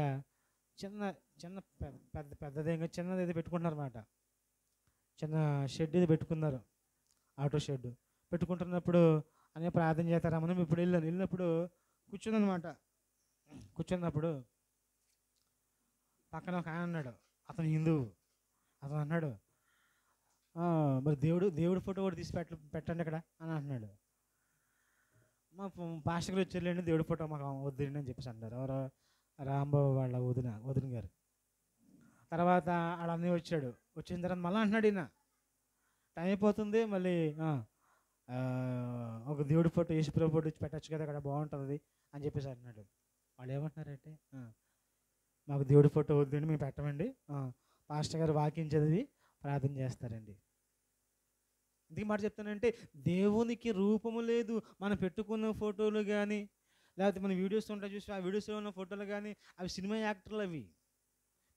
చిన్న పెద్దదేగా చిన్నది ఏదో పెట్టుకుంటున్నారు అన్నమాట. చిన్న షెడ్ ఇది పెట్టుకున్నారు, ఆటో షెడ్ పెట్టుకుంటున్నప్పుడు అనే ప్రార్థన చేస్తారా మనం. ఇప్పుడు వెళ్ళినప్పుడు కూర్చున్నప్పుడు పక్కన ఒక ఆయన అన్నాడు, అతను హిందువు. అతను అన్నాడు, మరి దేవుడు ఫోటో కూడా తీసి పెట్టండి అక్కడ అని అంటున్నాడు. మా పాస్టర్ గారు వచ్చేళ్ళండి, దేవుడి ఫోటో మాకు వద్దండి అని చెప్పేసి అంటారు. ఎవరో రాంబాబు వాళ్ళ వదిన గారు. తర్వాత ఆడ అన్నీ వచ్చిన తర్వాత మళ్ళీ అంటున్నాడు, ఈయన టైం అయిపోతుంది, మళ్ళీ ఒక దేవుడి ఫోటో, యేసుప్రభు ఫోటో ఇచ్చి పెట్టచ్చు కదా అక్కడ, బాగుంటుంది అని చెప్పేసి అంటున్నాడు. వాళ్ళు ఏమంటున్నారంటే, మాకు దేవుడి ఫోటో వద్దండి, మేము పెట్టమండి, పాస్టర్ గారు వాక్యం చదివి ప్రార్థన చేస్తారండి. ఎందుకు మాట చెప్తానంటే, దేవునికి రూపము లేదు. మనం పెట్టుకున్న ఫోటోలు కానీ, లేకపోతే మన వీడియోస్ ఉంటాయి చూసి, ఆ వీడియోస్లో ఉన్న ఫోటోలు కానీ అవి సినిమా యాక్టర్లు. అవి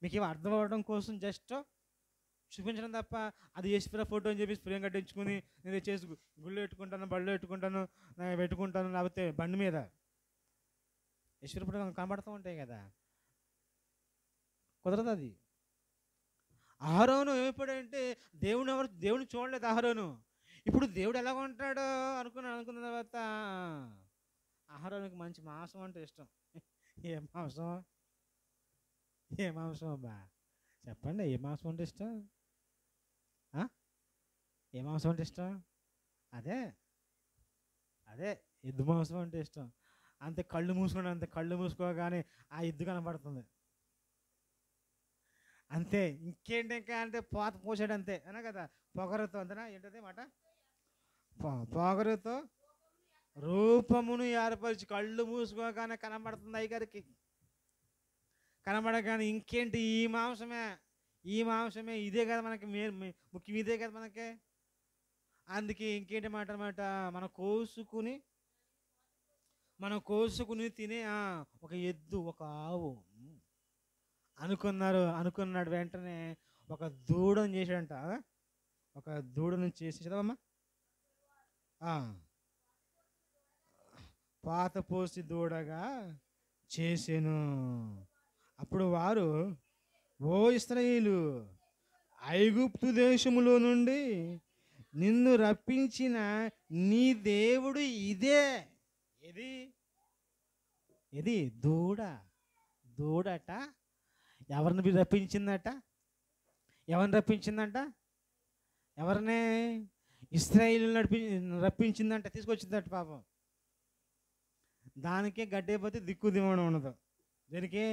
మీకు ఏమో అర్థం అవ్వడం కోసం జస్ట్ చూపించడం తప్ప, అది యేసుప్రభు ఫోటో అని చెప్పి ఫ్రేమ్ కట్టించుకుని నేను చేసి గుళ్ళు పెట్టుకుంటాను, బళ్ళు పెట్టుకుంటాను, లేకపోతే బండి మీద యేసుప్రభు ఫోటో కనబడుతూ ఉంటాయి కదా, కుదరదు అది. అహరోను ఏమైపోయాడంటే, దేవుని చూడలేదు అహరోను. ఇప్పుడు దేవుడు ఎలాగ ఉంటాడో అనుకున్న తర్వాత అహరోనుకి మంచి మాంసం అంటే ఇష్టం. ఏ మాంసం అబ్బా చెప్పండి, ఏ మాంసం అంటే ఇష్టం? ఏ మాంసం అంటే ఇష్టం? అదే ఎద్దు మాంసం అంటే ఇష్టం. అంతే, కళ్ళు మూసుకోగానే ఆ ఎద్దు కనబడుతుంది అంతే. ఇంకేంటి ఇంకా అంటే పోత పోసాడు అంతే అనా కదా. పొగరుతో అంతేనా, ఏంటది మాట, పొగరుతో రూపమును ఏర్పరిచి కళ్ళు మూసుకోగానే కనబడుతుంది అయ్యగారికి. కనబడగానే ఇంకేంటి, ఈ మాంసమే ఇదే కదా మనకి ముఖ్యం, ఇదే కదా మనకి. అందుకే ఇంకేంటి మాట అన్నమాట, మనం కోసుకుని తినే ఒక ఎద్దు, ఒక ఆవు అనుకున్నాడు. వెంటనే ఒక దూడను చేశాడంట. ఒక దూడను చేసి చదవమ్మా, పాత పోసి దూడగా చేసెను. అప్పుడు వారు, ఓ ఇశ్రాయేలు, ఐగుప్తు దేశములో నుండి నిన్ను రప్పించిన నీ దేవుడు ఇదే. ఇది దూడట. ఎవరిని రప్పించిందంట? ఎవరినే? ఇశ్రాయేలు రప్పించిందంట, తీసుకొచ్చిందంట. పాపం దానికే గడ్డైపోతే దిక్కు దిమ్మడం ఉండదు. దీనికి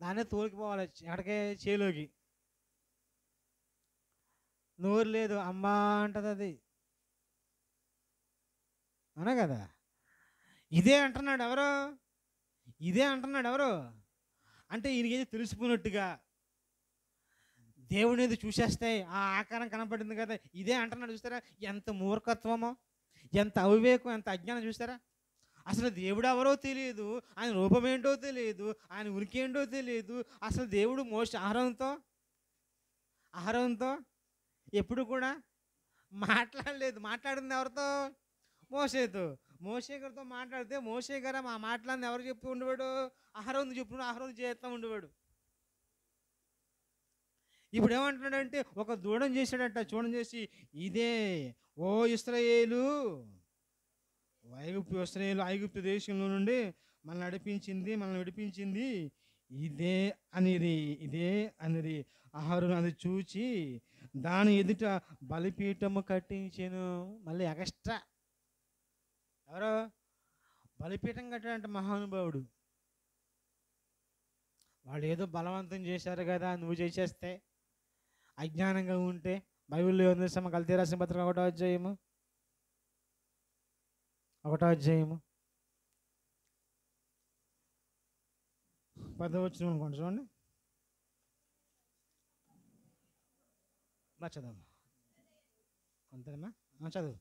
దాన్నే తోలికిపోవాలి ఎక్కడికే, చేలోకి. నోరు లేదు, అమ్మా అంటది అది, అనా కదా. ఇదే అంటున్నాడు ఎవరు? ఇదే అంటున్నాడు ఎవరు? అంటే ఈయనకేది తెలిసిపోయినట్టుగా దేవుని ఏది చూసేస్తే ఆ ఆకారం కనపడింది కదా, ఇదే అంటున్నాడు. చూస్తారా ఎంత మూర్ఖత్వమో, ఎంత అవివేకం, ఎంత అజ్ఞానం చూస్తారా. అసలు దేవుడు ఎవరో తెలియదు, ఆయన రూపం ఏంటో తెలియదు, ఆయన ఉనికి ఏంటో తెలియదు. అసలు దేవుడు ఆహారంతో ఎప్పుడు కూడా మాట్లాడలేదు. మాట్లాడింది ఎవరితో? మోషేతో. మోషే గారితో మాట్లాడితే మోషే గారు మా మాట్లాడింది ఎవరు చెప్తూ ఉండేవాడు? అహరోను చెప్పుడు, అహరోను చేస్తూ ఉండేవాడు. ఇప్పుడు ఏమంటున్నాడంటే ఒక దూడం చేశాడట. చూడం చేసి ఇదే ఓ ఇశ్రాయేలు, ఐగుప్తు దేశంలో నుండి మనల్ని విడిపించింది ఇదే అనేది అహరోను అది చూచి దాని ఎదుట బలిపీఠము కట్టించెను. మళ్ళీ ఎక్స్ట్రా ఎవరో బలిపీఠం కట్టాడంట మహానుభావుడు. వాళ్ళు ఏదో బలవంతం చేశారు కదా, నువ్వు చేసేస్తే అజ్ఞానంగా ఉంటే. బైబిల్లో ఉంది గలతీ రాసిన పత్రిక 1వ అధ్యాయము 10వ వచనం అనుకోండి, చూడండి. చదవమ్మా, అంతేనమ్మా, చదువు.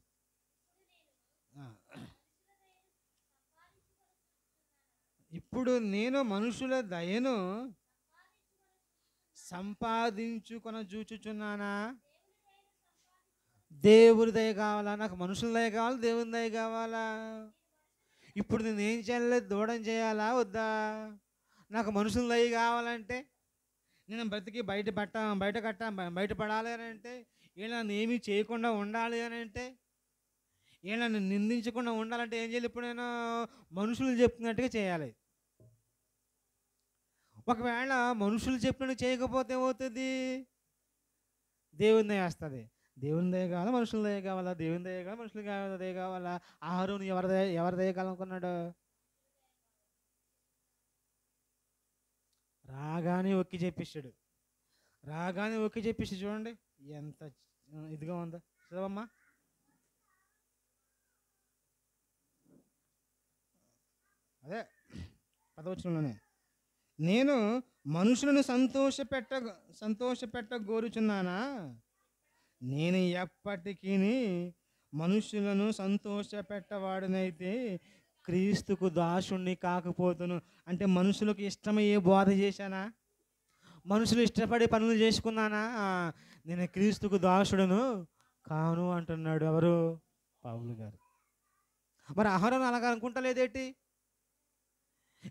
ఇప్పుడు నేను మనుషుల దయను సంపాదించుకొన చూచుచున్నానా? దేవుని దయ కావాలా? నాకు మనుషుల దయ కావాలా, దేవుని దయ కావాలా? ఇప్పుడు నేనేం చేయాలి? దూడం చేయాలా వద్దా? నాకు మనుషుల దయ కావాలంటే, నేను బ్రతికి బయటపడాలి అని అంటే, వీళ్ళని ఏమీ చేయకుండా ఉండాలి అని అంటే, వీళ్ళని నిందించకుండా ఉండాలంటే ఏం చేయాలి? ఇప్పుడు నేను మనుషులు చెప్తున్నట్టుగా చేయాలి. ఒకవేళ మనుషులు చెప్పినట్టు చేయకపోతే ఏమవుతుంది? దేవుని దయ వస్తుంది. దేవుని దయ కావాలా, మనుషుల దయ కావాలా? దేవుని దయ కావాలా, మనుషుల దయ కావాలా? అహరోను ఎవరి దయ కావాలనుకున్నాడు? రాగానే ఒక్కి చెప్పేశాడు. చూడండి ఎంత ఇదిగా ఉందో. చదవమ్మా. అదే 10వ వచనంలోనే, నేను మనుషులను సంతోషపెట్ట గోరుచున్నానా? నేను ఎప్పటికీ మనుషులను సంతోషపెట్టవాడినైతే క్రీస్తుకు దాసుణ్ణి కాకపోతును. అంటే మనుషులకు ఇష్టమయ్యే బోధ చేశానా? మనుషులు ఇష్టపడే పనులు చేసుకున్నానా? నేను క్రీస్తుకు దాసుడును కాను అంటున్నాడు. ఎవరు? పౌలు గారు. మరి అహరోను అలాగా అనుకుంటలేదేంటి?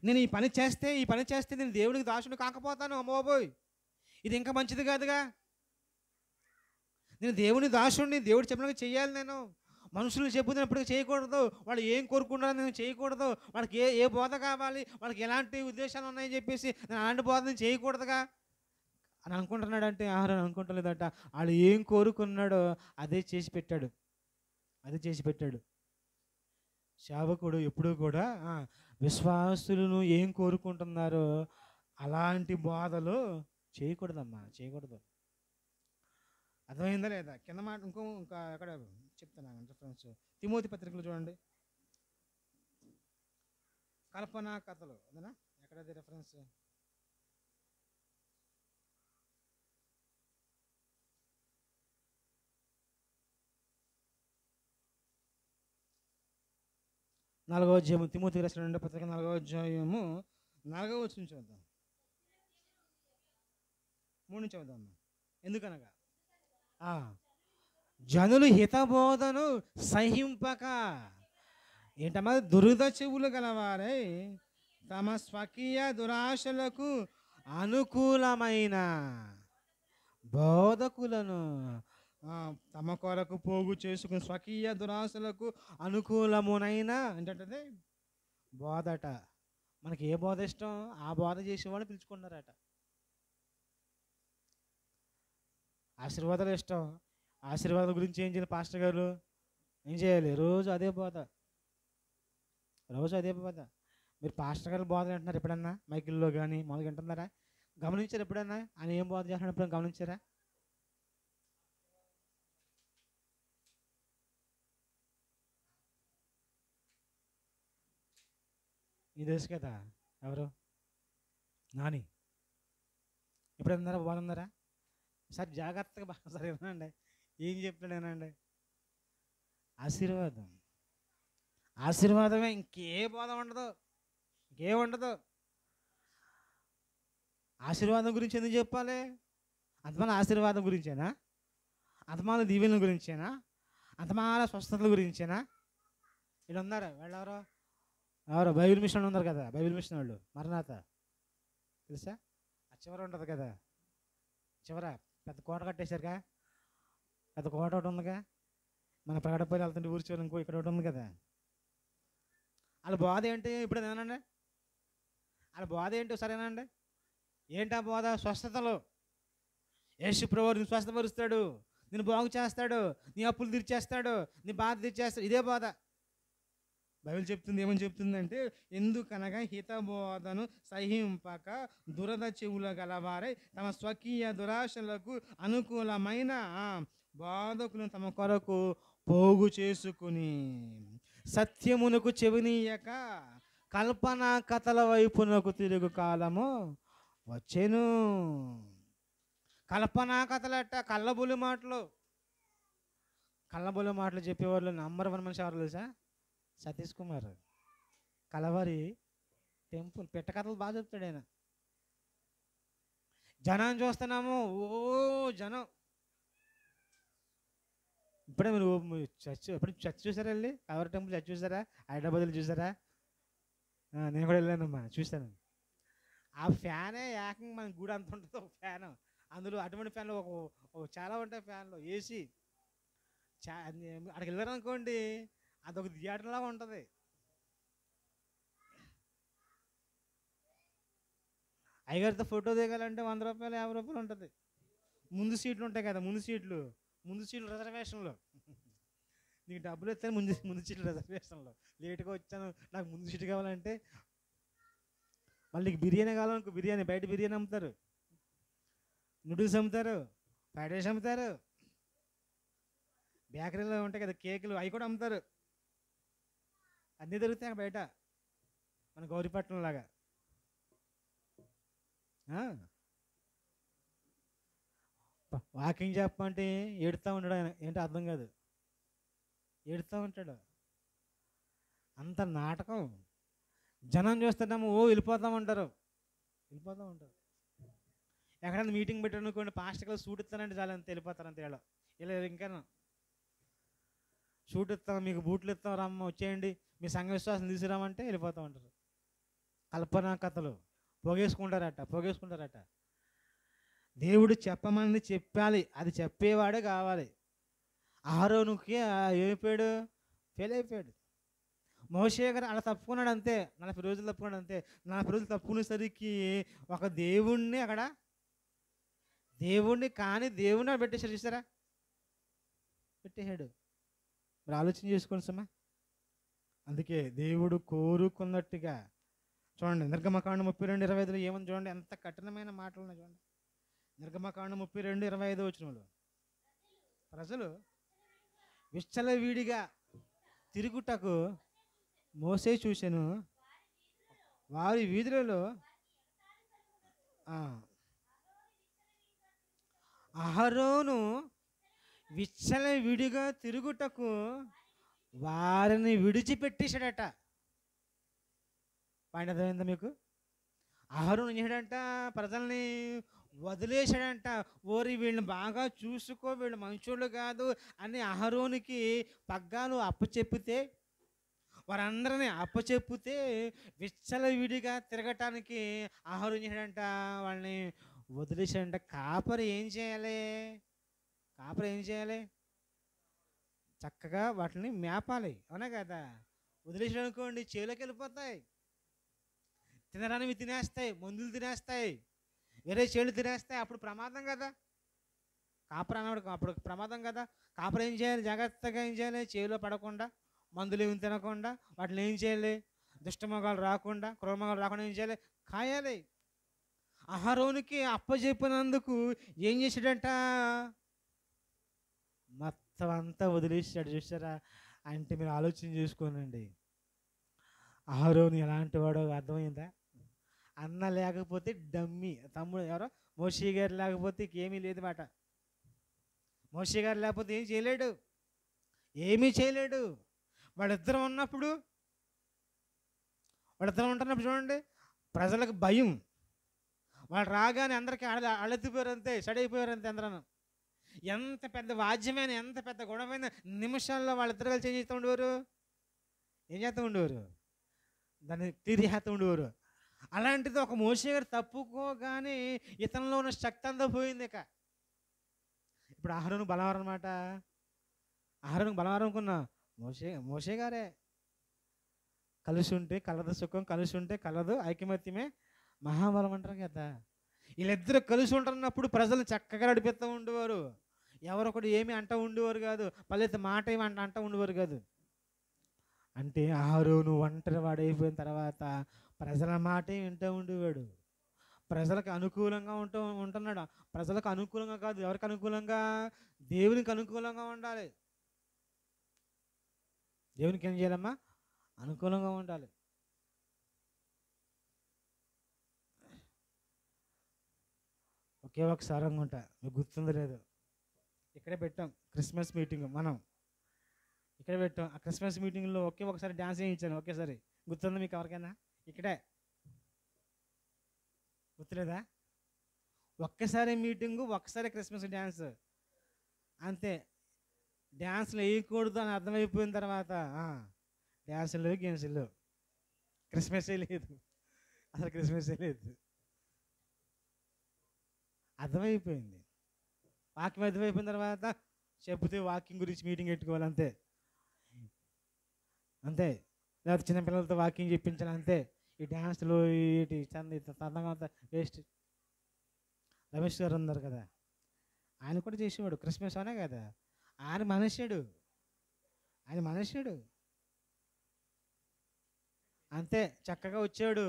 నేను ఈ పని చేస్తే నేను దేవుడికి దాసుడు కాకపోతాను, అమ్మోబోయ్, ఇది ఇంకా మంచిది కాదుగా. నేను దేవుని దాసుడిని, దేవుడు చెప్పినట్టు చెయ్యాలి. నేను మనుషులు చెబుతున్నప్పుడు చేయకూడదు. వాళ్ళు ఏం కోరుకుంటారో నేను చేయకూడదు. వాళ్ళకి ఏ బోధ కావాలి, వాళ్ళకి ఎలాంటి ఉద్దేశాలు ఉన్నాయని చెప్పేసి నేను అలాంటి బోధన చేయకూడదుగా అని అనుకుంటున్నాడంటే ఆహారం అనుకుంటలేదట. వాళ్ళు ఏం కోరుకున్నాడో అదే చేసి పెట్టాడు. సేవకుడు ఎప్పుడూ కూడా విశ్వాసులను ఏం కోరుకుంటున్నారో అలాంటి బోధలు చేయకూడదు. అర్థమైందా లేదా? కింద మాట ఇంకా ఎక్కడ చెప్తున్నాను రిఫరెన్స్. తిమోతి పత్రికలు చూడండి, కల్పనా కథలు అదేనా, ఎక్కడది రిఫరెన్స్? నాలుగవ అధ్యాయము, తిమోతి రాసిన 2వ పత్రిక 4వ అధ్యాయము 4వ వచనం చూద్దాం. 3 నుంచి చూద్దాం. ఎందుకనగా జనులు హితబోధను సహింపక ఏంటమ్మా దురద చెవులు గలవారై తమ స్వకీయ దురాశలకు అనుకూలమైన బోధకులను తమ కొరకు పోగు చేసుకుని, స్వకీయ దురాశలకు అనుకూలమునైన అంటే బోధట. మనకి ఏ బోధ ఇష్టం ఆ బోధ చేసేవాళ్ళు పిలుచుకున్నారట. ఆశీర్వాదాలు ఇష్టం, ఆశీర్వాదం గురించి ఏం చేయాలి పాస్టర్ గారు? ఏం చేయాలి? రోజు అదే బోధ. మీరు పాస్టర్ గారు బోధ వింటున్నారు ఎప్పుడన్నా? మైకిల్లో కానీ మామూలుగా వింటున్నారా? గమనించారు ఎప్పుడన్నా ఆయన ఏం బోధ చేస్తున్నాడు? ఎప్పుడన్నా గమనించారా? ఇది తెలుసు కదా, ఎవరు? నాని. ఇప్పుడు ఉన్నారా, బాగున్నారా? సార్ జాగ్రత్తగా బాగా సరే వినండి, ఏం చెప్తాడేనండి. ఆశీర్వాదం, ఆశీర్వాదమే, ఇంకే బోధ ఉండదు, ఇంకేం ఉండదు. ఆశీర్వాదం గురించి ఎందుకు చెప్పాలి? అంతమాన ఆశీర్వాదం గురించేనా? అంతమాన దీవెనల గురించేనా? అంతమాన స్వస్థతల గురించేనా? వీళ్ళు ఉన్నారా, వాళ్ళు ఎవరో ఎవరో బైబిల్ మిషన్ ఉన్నారు కదా, బైబిల్ మిషన్ వాళ్ళు, మరణాత తెలుసా? ఆ చివర ఉంటుంది కదా, చివర పెద్ద కోట కట్టేశారుగా, పెద్ద కోట ఒకటి ఉందిగా, మన ప్రకటపల్లి వెళ్తుంటే ఊరి చివరి ఇంకో ఇక్కడ ఒకటి ఉంది కదా. వాళ్ళ బాధ ఏంటి ఇప్పుడు ఏనండి? వాళ్ళ బాధ ఏంటి సరేనండి? ఏంటా బోధ? స్వస్థతలు. యేసు ప్రభువు నిన్ను స్వస్థపరుస్తాడు, నిన్ను బాగు చేస్తాడు, నీ అప్పులు తీర్చేస్తాడు, నీ బాధ తీర్చేస్తాడు, ఇదే బోధ. బైబిల్ చెప్తుంది, ఏమని చెప్తుందంటే, ఎందుకనగా హితబోధను సహింపక దురద చెవుల గలవారై తమ స్వకీయ దురాశలకు అనుకూలమైన బాధకులను తమ కొరకు పోగు చేసుకుని సత్యమునకు చెవినీయక కల్పనా కథల వైపునకు తిరుగు కాలము వచ్చెను. కల్పనా కథలట, కళ్ళబొలి మాటలు. కళ్ళబొలి మాటలు చెప్పేవాళ్ళు నంబర్ 1 మనిషి ఎవరు తెలుసా? సతీష్ కుమార్. కలవరి టెంపుల్ పెట్ట కథలు బాగా చెప్తాడు ఆయన. జనాన్ని చూస్తున్నాము, ఓ జనం. ఇప్పుడే మీరు చర్చ్ చూసారా? వెళ్ళి కలవరి టెంపుల్ చర్చ్ చూసారా? హైదరాబాద్లో చూసారా? నేను కూడా వెళ్ళానమ్మా, చూశాను. ఆ ఫ్యానే ఏకంగా మన గుడి అంత ఉంటుంది, ఒక ఫ్యాన్. అందులో అటువంటి ఫ్యాన్లు చాలా ఉంటాయి, ఫ్యాన్లు ఏసీ. అక్కడికి వెళ్ళారనుకోండి, అదొక థియేటర్లా ఉంటుంది. అయ్యగారితో ఫోటో దిగాలంటే 100 రూపాయలు 50 రూపాయలు ఉంటుంది. ముందు సీట్లు ఉంటాయి కదా, ముందు సీట్లు రిజర్వేషన్లో. నీకు డబ్బులు ఇస్తాను, ముందు సీట్లు రిజర్వేషన్లో. లేట్గా వచ్చాను, నాకు ముందు సీటు కావాలంటే. మళ్ళీ బిర్యానీ కావాలనుకో, బిర్యానీ బయట బిర్యానీ అమ్ముతారు, నూడిల్స్ అమ్ముతారు, ఫ్రైడ్ రైస్ అమ్ముతారు, బేకరీలో ఉంటాయి కదా కేకులు, అవి కూడా అమ్ముతారు. అన్నీ దొరుకుతాయి బయట, మన గౌరీపట్నం లాగా. వాకింగ్ చెప్పమంటే ఏడుతూ ఉంటాడు ఆయన, ఏంటో అర్థం కాదు, ఏడుతూ ఉంటాడు. అంత నాటకం. జనం చూస్తున్నాము, ఓ వెళ్ళిపోతూ ఉంటారు. ఎక్కడైనా మీటింగ్ పెట్టనుకోండి, పాస్టర్లు సూట్ ఇస్తానంటే చాలా అంత వెళ్ళిపోతారంత. ఇలా ఇంకా షూట్ ఇస్తాం, మీకు బూట్లు ఇస్తాం, రమ్మ వచ్చేయండి, మీ సంఘ విశ్వాసం తీసుకురామంటే వెళ్ళిపోతూ ఉంటారు. కల్పనా కథలు పోగేసుకుంటారట. దేవుడు చెప్పమని చెప్పాలి, అది చెప్పేవాడే కావాలి. అహరోనుకి ఏమైపోయాడు? ఫెయిల్ అయిపోయాడు. మోషే గారు అలా తప్పుకున్నాడు అంతే, 40 రోజులు తప్పుకున్నాడు అంతే. 40 రోజులు తప్పుకునేసరికి ఒక దేవుణ్ణి అక్కడ, దేవుణ్ణి పెట్టేశాడు. చూసారా? పెట్టేశాడు. మరి ఆలోచన చేసుకోండి సమా. అందుకే దేవుడు కోరుకున్నట్టుగా చూడండి, నిర్గమకాండం 32:25 ఏమని చూడండి, ఎంత కఠినమైన మాటలు ఉన్నాయి చూడండి. నిర్గమకాండం 32:25 వచనంలో, ప్రజలు విచ్చలవిడిగా తిరుగుటకు మోసే చూసెను, వారి వీధులలో అహరోను విచ్చలవిడిగా తిరుగుటకు వారిని విడిచిపెట్టేశాడట. పాయింట్ అర్థమైందా మీకు? అహరోను ఏం చేశాడంట? ప్రజల్ని వదిలేశాడంట. ఓరి వీళ్ళని బాగా చూసుకో, వీళ్ళు మనుషులు కాదు అని అహరోనికి పగ్గాలు అప్పచెప్పితే, వారందరినీ అప్పచెప్పితే విచ్చలవిడిగా తిరగటానికి అహరోను చేశాడంట, వాళ్ళని వదిలేశాడంట. కాపరి ఏం చేయాలి? చక్కగా వాటిని మేపాలి, అవునా కదా? వదిలేసాడు అనుకోండి, చేలోకి వెళ్ళిపోతాయి, తినడానికి తినేస్తాయి, మందులు తినేస్తాయి, వేరే చేలు తినేస్తాయి. అప్పుడు ప్రమాదం కదా. కాపరి అన్నాడు, అప్పుడు ప్రమాదం కదా. కాపరి ఏం చేయాలి? జాగ్రత్తగా ఏం చేయాలి? చేలో పడకుండా, మందులు ఏమి తినకుండా, వాటిని ఏం చేయాలి? దుష్టమొగాలు రాకుండా, క్రూరమొగాలు రాకుండా ఏం చేయాలి? కాయాలి. అహరోనుకి అప్పచెప్పినందుకు ఏం చేశాడంట? మొత్తం అంతా వదిలేసాడు. చూసారా? అంటే మీరు ఆలోచన చేసుకోనండి, అహరోను ఎలాంటి వాడో అర్థమైందా? అన్న లేకపోతే డమ్మి, తమ్ముడు ఎవరో మోషే గారు లేకపోతే ఏమీ లేదు మాట. మోషే గారు లేకపోతే ఏం చేయలేడు, ఏమీ చేయలేడు. వాళ్ళిద్దరం ఉన్నప్పుడు, వాళ్ళిద్దరం ఉంటున్నప్పుడు చూడండి, ప్రజలకు భయం. వాళ్ళు రాగానే అందరికీ అలెత్తిపోయారు అంతే, సడైపోయారు అంతే అందరూ. ఎంత పెద్ద వాద్యమైన, ఎంత పెద్ద గొడవైన నిమిషాల్లో వాళ్ళిద్దరు కలిసి ఏం చేస్తూ ఉండేవారు, ఏం చేస్తూ ఉండేవారు, దాన్ని క్లియర్ చేస్తూ ఉండేవారు. అలాంటిది ఒక మోషే గారు తప్పుకోగానే ఇతనిలో ఉన్న శక్తి అంతా పోయింది. ఇక ఇప్పుడు అహరోను బలవారం అన్నమాట. అహరోను బలవారం అనుకున్నా, మోషే గారే. కలిసి ఉంటే కలదు సుఖం, కలిసి ఉంటే కలదు ఐకమత్యమే మహాబలం అంటారు కదా. వీళ్ళిద్దరు కలిసి ఉంటున్నప్పుడు ప్రజలు చక్కగా నడిపిస్తూ ఉండేవారు. ఎవరొకడు ఏమి అంటూ ఉండేవారు కాదు, పల్లెత్తి మాట ఏమి అంటూ ఉండేవారు కాదు. అంటే అహరోను ఒంటరి వాడైపోయిన తర్వాత ప్రజల మాటే వింటూ ఉండేవాడు. ప్రజలకు అనుకూలంగా ఉంటున్నాడు. ప్రజలకు అనుకూలంగా కాదు, ఎవరికి అనుకూలంగా, దేవునికి అనుకూలంగా ఉండాలి. దేవునికి ఏం చేయాలమ్మా, అనుకూలంగా ఉండాలి. ఒకే ఒకసారి అనుకుంటా, మీకు గుర్తుందో లేదు, ఇక్కడే పెట్టాం క్రిస్మస్ మీటింగ్. మనం ఇక్కడే పెట్టాం. ఆ క్రిస్మస్ మీటింగ్లో ఒకే ఒకసారి డ్యాన్స్ చేయించాను ఒకేసారి. గుర్తుందా మీకు ఎవరికైనా? ఇక్కడే గుర్తులేదా? ఒక్కసారి మీటింగు, ఒక్కసారి క్రిస్మస్ డ్యాన్స్ అంతే. డ్యాన్స్లు వేయకూడదు అని అర్థమైపోయిన తర్వాత డ్యాన్సులు లేవు, గేమ్స్ లేవు, క్రిస్మసే లేదు, అసలు క్రిస్మసే లేదు. అర్థమైపోయింది. వాక్యం అర్థమైపోయిన తర్వాత చెబితే వాక్యం గురించి మీటింగ్ పెట్టుకోవాలి అంతే, అంతే. లేకపోతే చిన్నపిల్లలతో వాక్యం చెప్పించాలి అంతే. ఈ డ్యాన్స్లు ఇటు చందంగా అంతా వేస్ట్. రమేష్ గారు ఉన్నారు కదా, ఆయన కూడా చేసేవాడు క్రిస్మస్ అనే కదా. ఆయన మనుష్యుడు, ఆయన మనుష్యుడు అంతే. చక్కగా వచ్చాడు,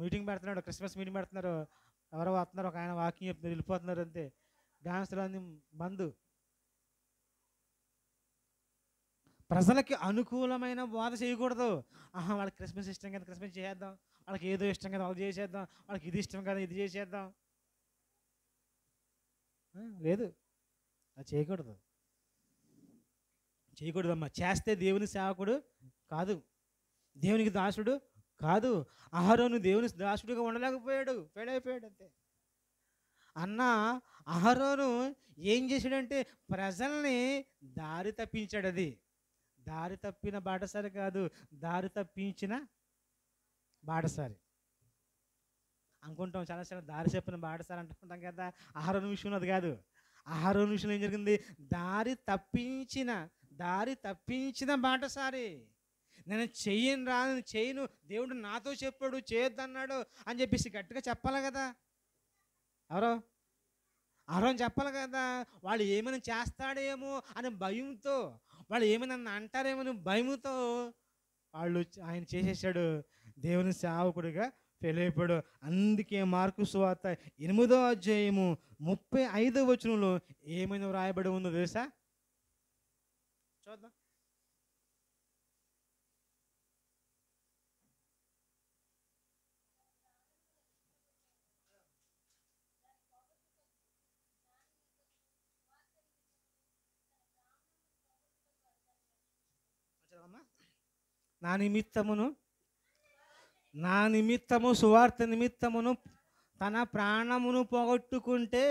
మీటింగ్ పెడుతున్నాడు, క్రిస్మస్ మీటింగ్ పెడుతున్నారు, ఎవరో వస్తున్నారు, ఒక ఆయన వాకింగ్ చెప్తున్నారు, వెళ్ళిపోతున్నారు అంతే. డాన్స్లు అన్ని బంద్. ప్రజలకి అనుకూలమైన బోధ చేయకూడదు. వాళ్ళకి క్రిస్మస్ ఇష్టం కదా క్రిస్మస్ చేసేద్దాం, వాళ్ళకి ఏదో ఇష్టం కదా వాళ్ళు చేసేద్దాం, వాళ్ళకి ఇది ఇష్టం కదా ఇది చేసేద్దాం. లేదు, అది చేయకూడదు, చేయకూడదమ్మా. చేస్తే దేవుని సేవకుడు కాదు, దేవునికి దాసుడు కాదు. అహరోను దేవుని దాసుడిగా ఉండలేకపోయాడు, ఫెయిల్ అయిపోయాడు అంతే. అన్న అహరోను ఏం చేశాడంటే ప్రజల్ని దారి తప్పించాడు. అది దారి తప్పిన బాటసారి కాదు, దారి తప్పించిన బాటసారి అనుకుంటాం. చాలాసార్లు దారి చెప్పిన బాటసారి అంటుంటాం కదా. అహరోను విషయంలో అది కాదు. అహరోను విషయంలో ఏం జరిగింది, దారి తప్పించిన బాటసారి. నేను చేయను, దేవుడు నాతో చెప్పాడు చేయొద్దన్నాడు అని చెప్పేసి గట్టిగా చెప్పాలి కదా. ఎవరో అహరోను చెప్పాలి కదా. వాళ్ళు ఏమైనా చేస్తాడేమో అని భయంతో, వాళ్ళు ఏమైనా అంటారేమో అని భయంతో ఆయన చేసేసాడు, దేవుని సేవకుడిగా ఫెయిల్ అయిపోయాడు. అందుకే మార్కు సువార్త 8వ అధ్యాయము 35వ వచనంలో ఏమైనా వ్రాయబడి ఉందో తెలుసా? చూద్దాం. నా నిమిత్తము సువార్త నిమిత్తమును తన ప్రాణమును పోగొట్టుకుంటే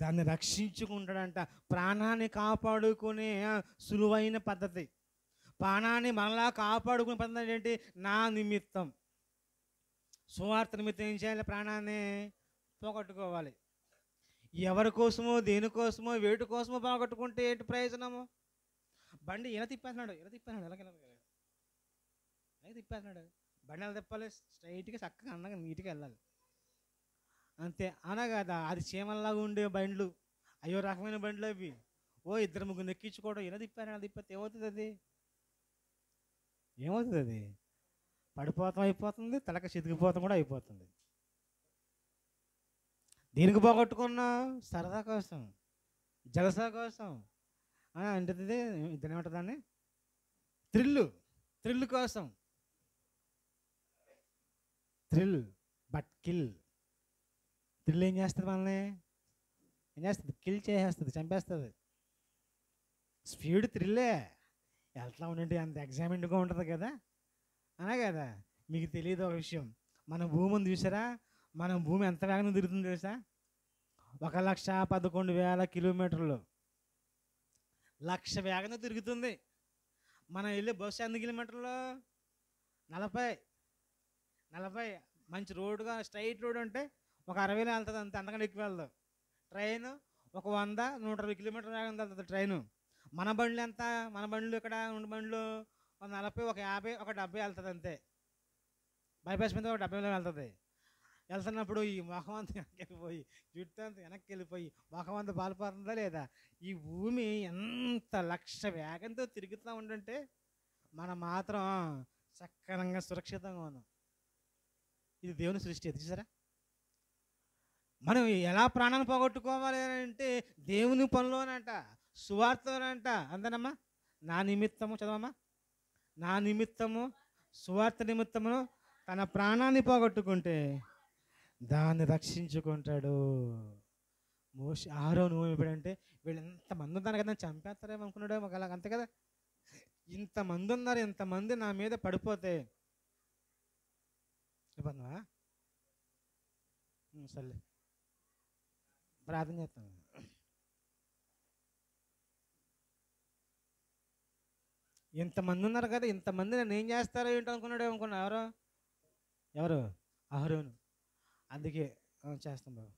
దాన్ని రక్షించుకుంటాడంట. ప్రాణాన్ని కాపాడుకునే సులువైన పద్ధతి, ప్రాణాన్ని మనలా కాపాడుకునే పద్ధతి ఏంటి? నా నిమిత్తం, సువార్త నిమిత్తం ఏం చేయాలి? ప్రాణాన్ని పోగొట్టుకోవాలి. ఎవరి కోసమో, దేనికోసమో, వేటి కోసమో పోగొట్టుకుంటే ఏంటి ప్రయోజనము? బండి ఇలా తిప్పేస్తున్నాడు, తిప్పేస్తున్నాడు, బండి ఎలా తిప్పాలి? స్ట్రైట్గా చక్కగా అందంగా నీట్గా వెళ్ళాలి అంతే. అనగాదా అది చీమల్లాగా ఉండే బండ్లు, అయ్యో రకమైన బండ్లు అవి. ఇద్దరు ముగ్గురు ఎక్కించుకోవడం, ఇలా తిప్పితే ఏమవుతుంది? అది పడిపోతాం అయిపోతుంది, తలక చితికిపోతాం కూడా అయిపోతుంది. దీనికి పోగొట్టుకున్నా సరదా కోసం, జలసా కోసం అంటే ఏమంటుందని థ్రిల్లు. థ్రిల్ కోసం. Thrill but kill. థ్రిల్ ఏం చేస్తుంది మనల్ని? ఏం చేస్తుంది? కిల్ చేసేస్తుంది, చంపేస్తుంది. స్పీడ్ థ్రిల్లే. వెళ్తా ఉండండి, అంత ఎగ్జామిన్గా ఉంటుంది కదా, అనే కదా. మీకు తెలియదు ఒక విషయం, మన భూమి ఉంది చూసారా, మన భూమి ఎంత వేగంగా తిరుగుతుంది తెలుసా? 1,11,000 కిలోమీటర్లు, 1,00,000 వేగంగా తిరుగుతుంది. మనం వెళ్ళే బస్సు ఎన్ని కిలోమీటర్లు? 40 మంచి రోడ్డుగా స్ట్రైట్ రోడ్ అంటే ఒక 60లో వెళ్తుంది, అంతే, అంతకంటే ఎక్కువ వెళ్దాం. ట్రైన్ ఒక 100-120 కిలోమీటర్ల వేగంగా వెళ్తుంది ట్రైను. మన బండ్లు ఎంత? మన బండ్లు ఇక్కడ ఉన్న బండ్లు 40, 50, 70 వెళ్తుంది అంతే. బైపాస్ మీద 70లో వెళ్తుంది. వెళ్తున్నప్పుడు ఈ మొహం అంతా వెనక్కి వెళ్ళిపోయి, జుట్టు అంతా వెనక్కి వెళ్ళిపోయి, మొహం అంతా పాల్పోతుందా లేదా? ఈ భూమి ఎంత 1,00,000 వేగంతో తిరుగుతూ ఉంటుంటే మనం మాత్రం చక్కనంగా సురక్షితంగా ఉన్నాం. ఇది దేవుని సృష్టి. అది చూసారా? మనం ఎలా ప్రాణాన్ని పోగొట్టుకోవాలి అంటే దేవుని పనిలోనంట, సువార్తలోనంట. అంతేనమ్మా? నా నిమిత్తము, చదవమ్మా, నా నిమిత్తము, సువార్త నిమిత్తమును తన ప్రాణాన్ని పోగొట్టుకుంటే దాన్ని రక్షించుకుంటాడు. ఆరోను ఎప్పుడంటే వీళ్ళు ఎంతమంది ఉన్నారు కదా, చంపేస్తారేమో అనుకున్నాడు ఒకలా, అంతే కదా. ఇంతమంది ఉన్నారు, ఇంతమంది నా మీద పడిపోతే ఇబ్బందివా? సర్లే, ప్రార్థన చేస్తాను. ఇంతమంది ఉన్నారు కదా, ఇంతమంది నన్ను ఏం చేస్తారో ఏంటో అనుకున్నాడు అనుకున్నా. ఎవరు? అహరోను. అందుకే చేస్తాం బాబు.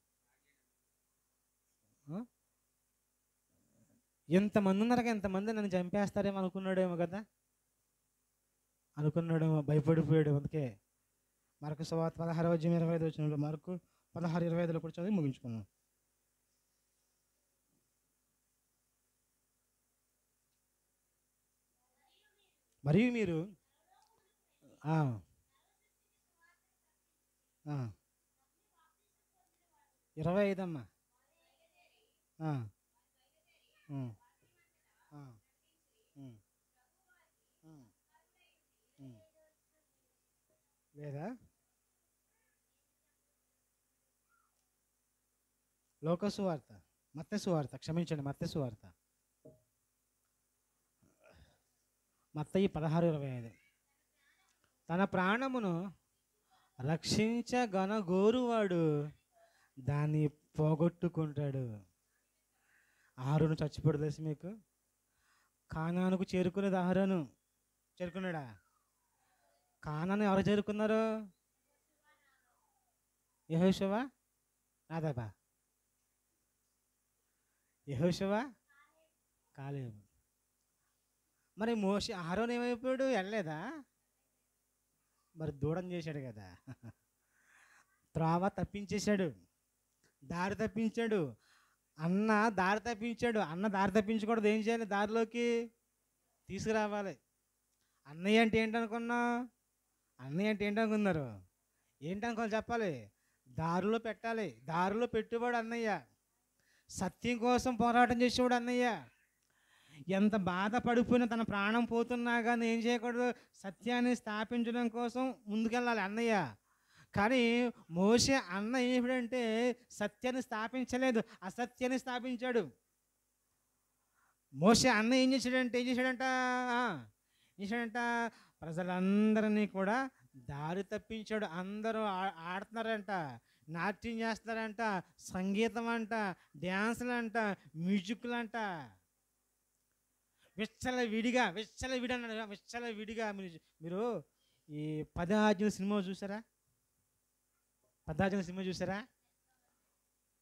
ఎంతమంది ఉన్నారు కదా, ఎంతమంది నన్ను చంపేస్తారేమో అనుకున్నాడేమో కదా, అనుకున్నాడేమో, భయపడిపోయాడు. అందుకే మార్కు సువార్త 16:25 వచ్చిన మార్కు 16:25 కూడా చదివి ముగించుకున్నాం. మరియు మీరు 25 అమ్మా. లేదా లోక సువార్త, మత్తయి సువార్త, క్షమించండి, మత్తయి సువార్త, మత్తయి 16:25. తన ప్రాణమును రక్షించగనగోరువాడు దాన్ని పోగొట్టుకుంటాడు. అహరోను చచ్చిపోడు తెలుసు మీకు. కానానుకు చేరుకునేది అహరోను. చేరుకున్నాడా? కానాను ఎవరు చేరుకున్నారు? యెహోషువ, నాదాబా, యెహోషువ, కాలేబు. మరి మోషే, అహరోను ఏమైపోయాడు? వెళ్ళలేదా? మరి దూడం చేశాడు కదా, త్రోవ తప్పించేశాడు, దారి తప్పించాడు. అన్న దారి తప్పించాడు. అన్న దారి తప్పించకూడదు, ఏం చేయాలి? దారిలోకి తీసుకురావాలి. అన్నయ్య అంటే ఏంటనుకున్నా? అన్నయ్య అంటే ఏంటనుకున్నారు? ఏంటనుకోవాలి చెప్పాలి? దారిలో పెట్టాలి. దారిలో పెట్టుబడి అన్నయ్య. సత్యం కోసం పోరాటం చేసేవాడు అన్నయ్య. ఎంత బాధపడిపోయినా, తన ప్రాణం పోతున్నా కానీ ఏం చేయకూడదు? సత్యాన్ని స్థాపించడం కోసం ముందుకెళ్ళాలి అన్నయ్య. కానీ మోషే అన్న ఏమిటంటే సత్యాన్ని స్థాపించలేదు, అసత్యాన్ని స్థాపించాడు. మోషే అన్న ఏం చేశాడంట? ప్రజలందరినీ కూడా దారి తప్పించాడు. అందరూ ఆడుతున్నారంట, నాట్యం చేస్తున్నారంట, సంగీతం అంట, డ్యాన్సులు అంట, మ్యూజిక్లు అంట. విచ్చలవిడిగా అన్నాడు. విచ్చలవిడిగా మీరు ఈ 10 ఆజ్ఞల సినిమా చూసారా? 10 ఆజ్ఞల సినిమా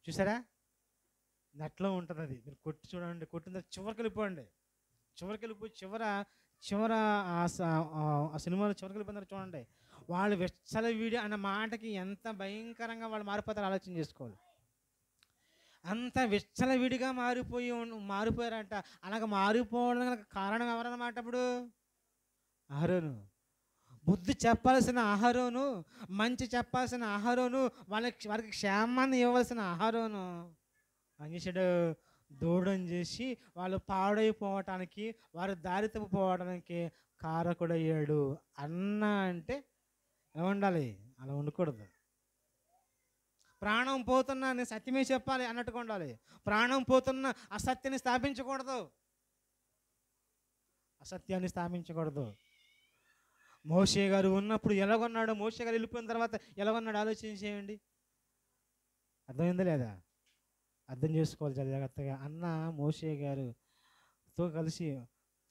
చూసారా? నెట్లో ఉంటుంది అది, మీరు కొట్టి చూడండి. కొట్టిన తర్వాత చివరికి వెళ్ళిపోయి చివర ఆ సినిమాలో చివరికి వెళ్ళిపోయినారు చూడండి. వాళ్ళు విచ్చలవిడి అన్న మాటకి ఎంత భయంకరంగా వాళ్ళు మారిపోతారు ఆలోచన చేసుకోవాలి. అంత విచ్చలవిడిగా మారిపోయారంట. అలాగ మారిపోవడానికి కారణం ఎవరన్నమాట? ఇప్పుడు అహరోను. బుద్ధి చెప్పాల్సిన అహరోను, మంచి చెప్పాల్సిన అహరోను, వారికి క్షేమాన్ని ఇవ్వవలసిన అహరోను ఏం చేశాడు? దూడం చేసి వాళ్ళు పాడైపోవటానికి, వారు దారి తప్పిపోవడానికి కారకుడయ్యాడు. అన్న అంటే ఎలా ఉండాలి? అలా ఉండకూడదు. ప్రాణం పోతున్నా నేను సత్యమే చెప్పాలి అన్నట్టుగా ఉండాలి. ప్రాణం పోతున్న అసత్యాన్ని స్థాపించకూడదు. అసత్యాన్ని స్థాపించకూడదు. మోషే గారు ఉన్నప్పుడు ఎలాగొన్నాడు, మోషే గారు వెళ్ళిపోయిన తర్వాత ఎలాగొన్నాడు ఆలోచన చేయండి. అర్థమైందా లేదా? అర్థం చేసుకోవాలి చాలా జాగ్రత్తగా. అన్న మోషే గారుతో కలిసి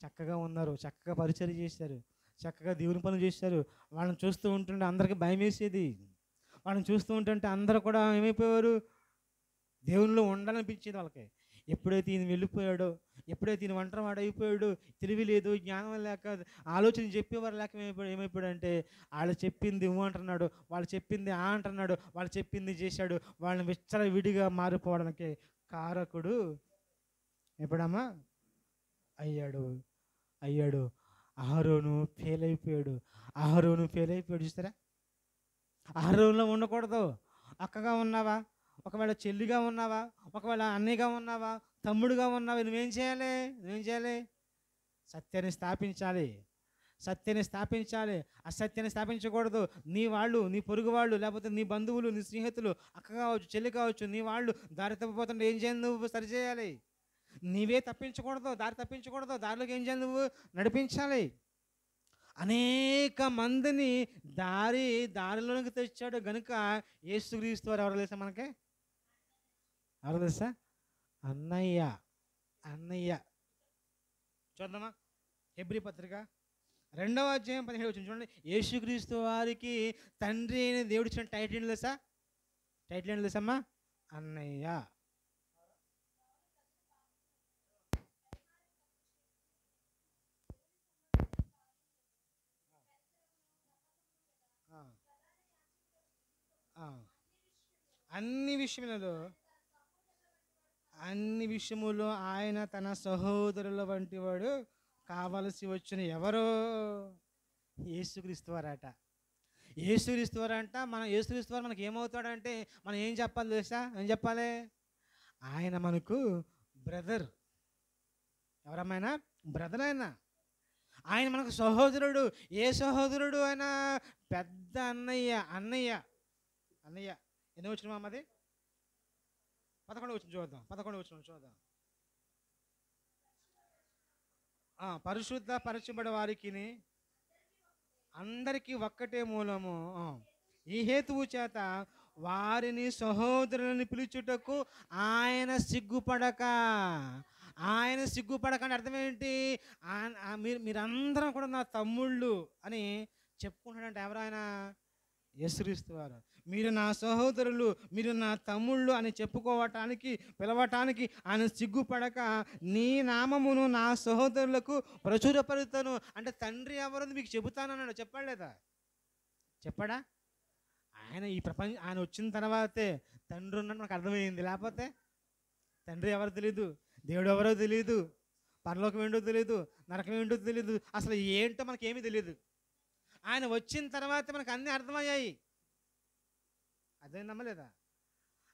చక్కగా ఉన్నారు, చక్కగా పరిచయం చేశారు, చక్కగా దేవుని పనులు చేశారు. వాళ్ళని చూస్తూ ఉంటుంటే అందరికీ భయం వేసేది. వాళ్ళని చూస్తూ ఉంటుంటే అందరూ కూడా ఏమైపోయారు? దేవునిలో ఉండాలనిపించేది వాళ్ళకి. ఎప్పుడైతే ఈయన వెళ్ళిపోయాడో, ఎప్పుడైతే ఈయన ఒంటరి వాడు అయిపోయాడు, తెలివి లేదు, జ్ఞానం లేక, ఆలోచన చెప్పేవారు లేక ఏమైపోయాడంటే వాళ్ళు చెప్పింది ఊ అంటున్నాడు, వాళ్ళు చెప్పింది ఆ అంటున్నాడు, వాళ్ళు చెప్పింది చేశాడు. వాళ్ళని విచ్చల విడిగా మారిపోవడానికి కారకుడు ఎప్పుడమ్మా అయ్యాడు. అయ్యాడు. అహరోను ఫెయిల్ అయిపోయాడు. అహరోను ఫెయిల్ అయిపోయాడు. చూస్తారా? అహరోనులో ఉండకూడదు. అక్కగా ఉన్నావా, ఒకవేళ చెల్లిగా ఉన్నావా, ఒకవేళ అన్నయ్యగా ఉన్నావా, తమ్ముడుగా ఉన్నావా, నువ్వేం చేయాలి? సత్యాన్ని స్థాపించాలి. సత్యాన్ని స్థాపించాలి. అసత్యాన్ని స్థాపించకూడదు. నీ వాళ్ళు, నీ పొరుగు వాళ్ళు, లేకపోతే నీ బంధువులు, నీ స్నేహితులు, అక్క కావచ్చు, చెల్లి కావచ్చు, నీ వాళ్ళు దారి తప్పిపోతుంటే ఏం చేయాలి? నువ్వు సరిచేయాలి. నీవే తప్పించకూడదు, దారి తప్పించకూడదు. దారిలోకి ఏం చేయాలి? నువ్వు నడిపించాలి. అనేక మందిని దారిలోనికి తెచ్చాడు గనుక యేసుక్రీస్తు వారు ఎవరు తెలుసా మనకి? ఎవరు తెలుసా? అన్నయ్య. చూద్దామా? హెబ్రీ పత్రిక 2వ అధ్యాయం 17 వచ్చింది చూడండి. యేసుక్రీస్తు వారికి తండ్రి అయిన దేవుడు ఇచ్చిన టైటిల్ ఏంటి తెలుసా? టైటిల్ ఏంటి తెలుసమ్మా? అన్నయ్య. అన్ని విషయములో ఆయన తన సహోదరుల వంటి వాడు కావలసి వచ్చిన ఎవరో? యేసుక్రీస్తు వారట. యేసుక్రీస్తు వారంట. మన యేసుక్రీస్తు వారు మనకి ఏమవుతాడంటే మనం ఏం చెప్పాలి తెలుసా? ఏం చెప్పాలి? ఆయన మనకు బ్రదర్. ఎవరమ్మాయినా? బ్రదర్. ఆయన మనకు సహోదరుడు. ఏ సహోదరుడు? ఆయన పెద్ద అన్నయ్య. ఎన్నో వచ్చిన అమ్మది? 11 వచ్చిన చూద్దాం. పరిశుద్ధ పరచబడి వారికి అందరికీ ఒక్కటే మూలము. ఈ హేతువు చేత వారిని సహోదరులని పిలుచుటకు ఆయన సిగ్గుపడక అంటే అర్థం ఏంటి? మీరందరం కూడా నా తమ్ముళ్ళు అని చెప్పుకుంటాడంటే ఎవరైనా? యేసుక్రీస్తు వారు. మీరు నా సహోదరులు, మీరు నా తమ్ముళ్ళు అని పిలవటానికి ఆయన సిగ్గుపడక నీ నామమును నా సహోదరులకు ప్రచురపరుతాను అంటే తండ్రి ఎవరని మీకు చెబుతానన్నాడు. చెప్పాడు లేదా? చెప్పాడా? ఆయన ఈ ఆయన వచ్చిన తర్వాతే తండ్రి ఉన్నట్టు మనకు అర్థమైంది. లేకపోతే తండ్రి ఎవరో తెలియదు, దేవుడు ఎవరో తెలియదు, పరలోకం ఏంటో తెలియదు, నరకం ఏంటో తెలియదు, అసలు ఏంటో మనకేమీ తెలియదు. ఆయన వచ్చిన తర్వాత మనకు అన్నీ అర్థమయ్యాయి. అదే నమ్మలేదా?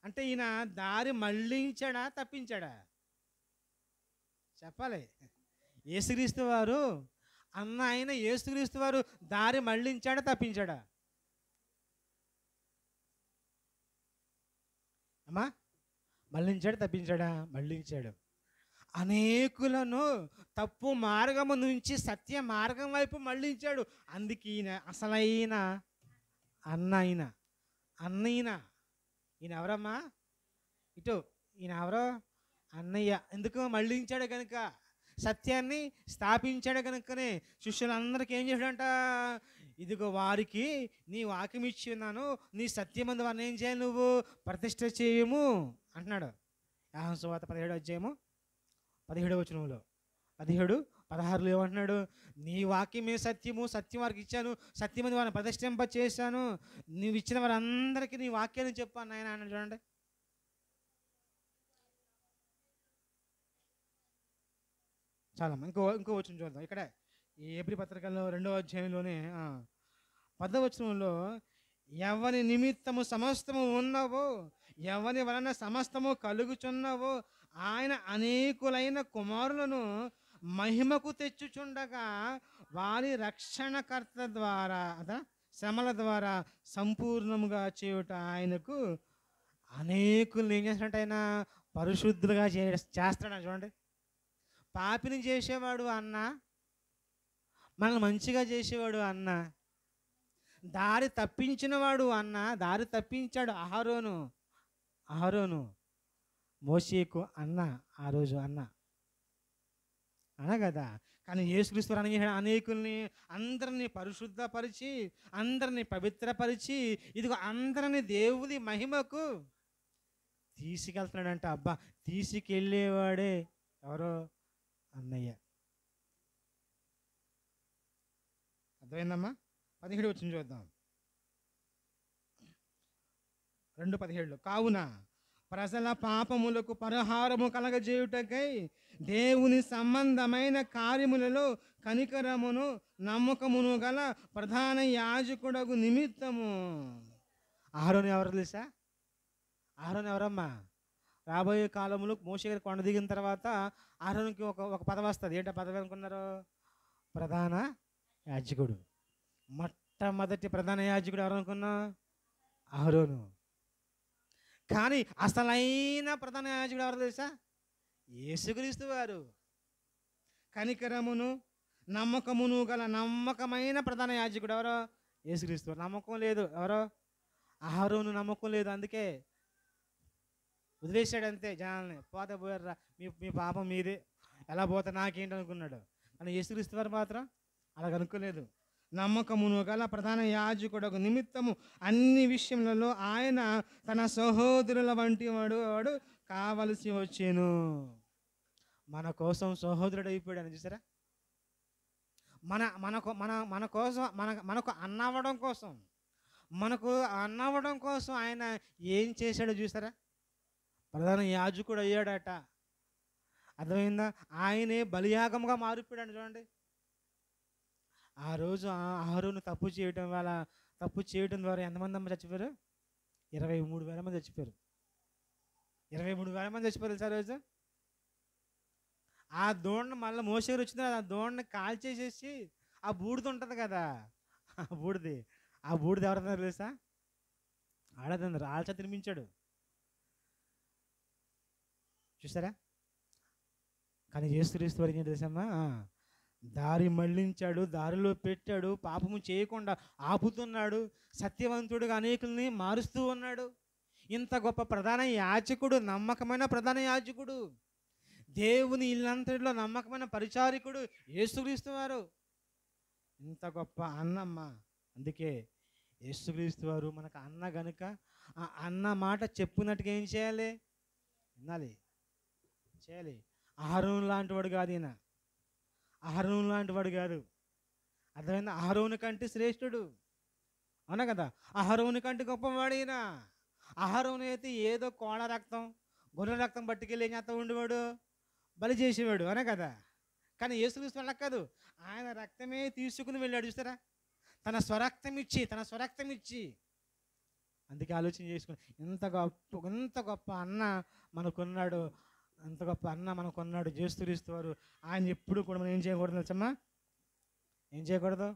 అంటే ఈయన దారి మళ్ళించాడా, తప్పించాడా? చెప్పాలి. యేసుక్రీస్తు వారు ఆయన యేసుక్రీస్తు వారు దారి మళ్ళించాడా, తప్పించాడా? అమ్మా, మళ్ళించాడా, తప్పించాడా? మళ్ళించాడు. అనేకులను తప్పు మార్గము నుంచి సత్య మార్గం వైపు మళ్ళించాడు. అందుకే ఈయన అసలైన అన్నయ్య. ఈయన ఎవరమ్మా? ఈయన ఎవరో? అన్నయ్య. ఎందుకు మళ్ళించాడు కనుక, సత్యాన్ని స్థాపించాడు కనుకనే శిష్యులందరికీ ఏం చేశాడంట? ఇదిగో వారికి నీ వాక్యం ఇచ్చి ఉన్నాను, నీ సత్యమందు వారిని ఏం చేయాలి? నువ్వు ప్రతిష్ఠ చేయము అంటున్నాడు. యోహాను సువార్త 17వ అధ్యాయము 17వ వచనంలో 17-16 ఏమంటున్నాడు? నీ వాక్యమే సత్యము, సత్యం వారికి ఇచ్చాను, సత్యమంది వారిని ప్రతిష్ఠింప చేశాను, నువ్వు ఇచ్చిన వారందరికీ నీ వాక్యాన్ని చెప్పాను నాయన అన్నాడు. చూడండి. చాలా ఇంకో వచనం చూద్దాం. ఇక్కడ ఈ హెబ్రీ పత్రికలో 2వ అధ్యాయంలోనే 10వ వచనంలో ఎవని నిమిత్తము సమస్తము ఉన్నవో, ఎవని వలన సమస్తము కలుగుచున్నవో ఆయన అనేకులైన కుమారులను మహిమకు తెచ్చుచుండగా వారి రక్షణకర్త ద్వారా శ్రమల ద్వారా సంపూర్ణముగా చేయుట ఆయనకు అనేకులు ఏం చేస్తున్నట్టు ఆయన పరిశుద్ధులుగా చేస్తాడు. చూడండి, పాపిని చేసేవాడు అన్న, మనల్ని మంచిగా చేసేవాడు అన్న, దారి తప్పించినవాడు అన్న, దారి తప్పించాడు అహరోను మోషేకు అన్న, ఆ రోజు అన్న కదా. కానీ యేసుక్రీస్తు అనేకుల్ని అందరినీ పరిశుద్ధపరిచి, అందరినీ పవిత్రపరిచి, ఇదిగో అందరినీ దేవుని మహిమకు తీసుకెళ్తున్నాడంట. అబ్బా, తీసుకెళ్ళేవాడే ఎవరో అన్నయ్య. అర్థమైందమ్మా? 17 వచ్చింది చూద్దాం. 2:17 కావున ప్రజల పాపములకు పరిహారము కలగజేయుటకై దేవుని సంబంధమైన కార్యములలో కనికరమును నమ్మకమును గల ప్రధాన యాజకుడగు నిమిత్తము. అహరోను ఎవరు తెలుసా? అహరోను ఎవరమ్మా? రాబోయే కాలంలో మోషే గారి కొండ దిగిన తర్వాత అహరోనుకి ఒక పదవి వస్తుంది. ఏంటో పదవి అనుకున్నారు? ప్రధాన యాజకుడు. మొట్టమొదటి ప్రధాన యాజకుడు ఎవరు అనుకున్నా? అహరోను. కానీ అసలైన ప్రధాన యాజకుడు ఎవరు తెలుసా? యేసుక్రీస్తు వారు. కనికరమును నమ్మకమును గల నమ్మకమైన ప్రధాన యాజకుడు ఎవరో? యేసుక్రీస్తు. నమ్మకం లేదు ఎవరో? అహరోను నమ్మకం లేదు, అందుకే వదిలేశాడు అంతే జనాల్ని. పోతే పోయారా, మీ పాపం మీదే, ఎలా పోతే నాకేంటి అనుకున్నాడు. కానీ యేసుక్రీస్తు వారు మాత్రం అలా అనుకోలేదు. నమ్మకమును గల ప్రధాన యాజకుడు నిమిత్తము అన్ని విషయములలో ఆయన తన సహోదరుల వంటి వాడు కావలసి వచ్చేను. మన కోసం సహోదరుడు అయిపోయాడు. చూసారా? మన కోసం మనకు అన్నవ్వడం కోసం, ఆయన ఏం చేశాడో చూసారా? ప్రధాన యాజకుడు అయ్యాడట. అర్థమైందా? ఆయనే బలియాగంగా మారిపోయాడు. చూడండి, ఆ రోజు అహరోను తప్పు చేయడం ద్వారా ఎంతమంది అమ్మ చచ్చిపోయారు? 23,000 మంది చచ్చిపోయారు. 23,000 మంది చచ్చిపోయారు తెలుసా రోజు. ఆ దోణ్ణి మళ్ళీ మోసే గారు వచ్చిన ఆ దోణ్ణి కాల్చేసేసి ఆ బూడిద ఉంటుంది కదా, ఆ బూడిద ఎవరన్నారు తెలుసా? ఆడదందరు ఆల్చ తినిపించాడు. చూసారా? కానీ యేసుక్రీస్తు వారికి ఏం తెలుసమ్మా? దారి మళ్ళించాడు, దారిలో పెట్టాడు, పాపము చేయకుండా ఆపుతున్నాడు, సత్యవంతుడుగా అనేకుల్ని మారుస్తూ ఉన్నాడు. ఇంత గొప్ప ప్రధాన యాజకుడు, నమ్మకమైన ప్రధాన యాజకుడు, దేవుని ఇల్లంతటిలో నమ్మకమైన పరిచారికుడు యేసుక్రీస్తు వారు. ఇంత గొప్ప అన్నమ్మ. అందుకే యేసుక్రీస్తు వారు మనకు అన్న గనుక ఆ అన్న మాట చెప్పున్నట్టుగా ఏం చేయాలి? వినాలి, చేయాలి. అహరోను లాంటి వాడు కాదు ఈయన. అహరోను లాంటి వాడు కాదు. అర్థమైందా? అహరోను కంటే శ్రేష్ఠుడు. అవునా కదా? అహరోను కంటే గొప్పవాడు ఈయన. అహరోను అయితే ఏదో కోళ్ళ రక్తం, గొర్రెల రక్తం పట్టుకెళ్ళి ఏం చేస్తా ఉండేవాడు? బలి చేసేవాడు. అవునా కదా? కానీ యేసుక్రీస్తు వాళ్ళకి కాదు, ఆయన రక్తమే తీసుకుని వెళ్ళాడు. చూస్తారా? తన స్వరక్తం ఇచ్చి. అందుకే ఆలోచన చేసుకుని ఇంత గొప్ప అన్న మనకున్నాడు. అంత గొప్ప అన్న మనకున్నాడు యేసుక్రీస్తు వారు. ఆయన ఎప్పుడు కూడా మనం ఏం చేయకూడదు తెలుసమ్మా? ఏం చేయకూడదు?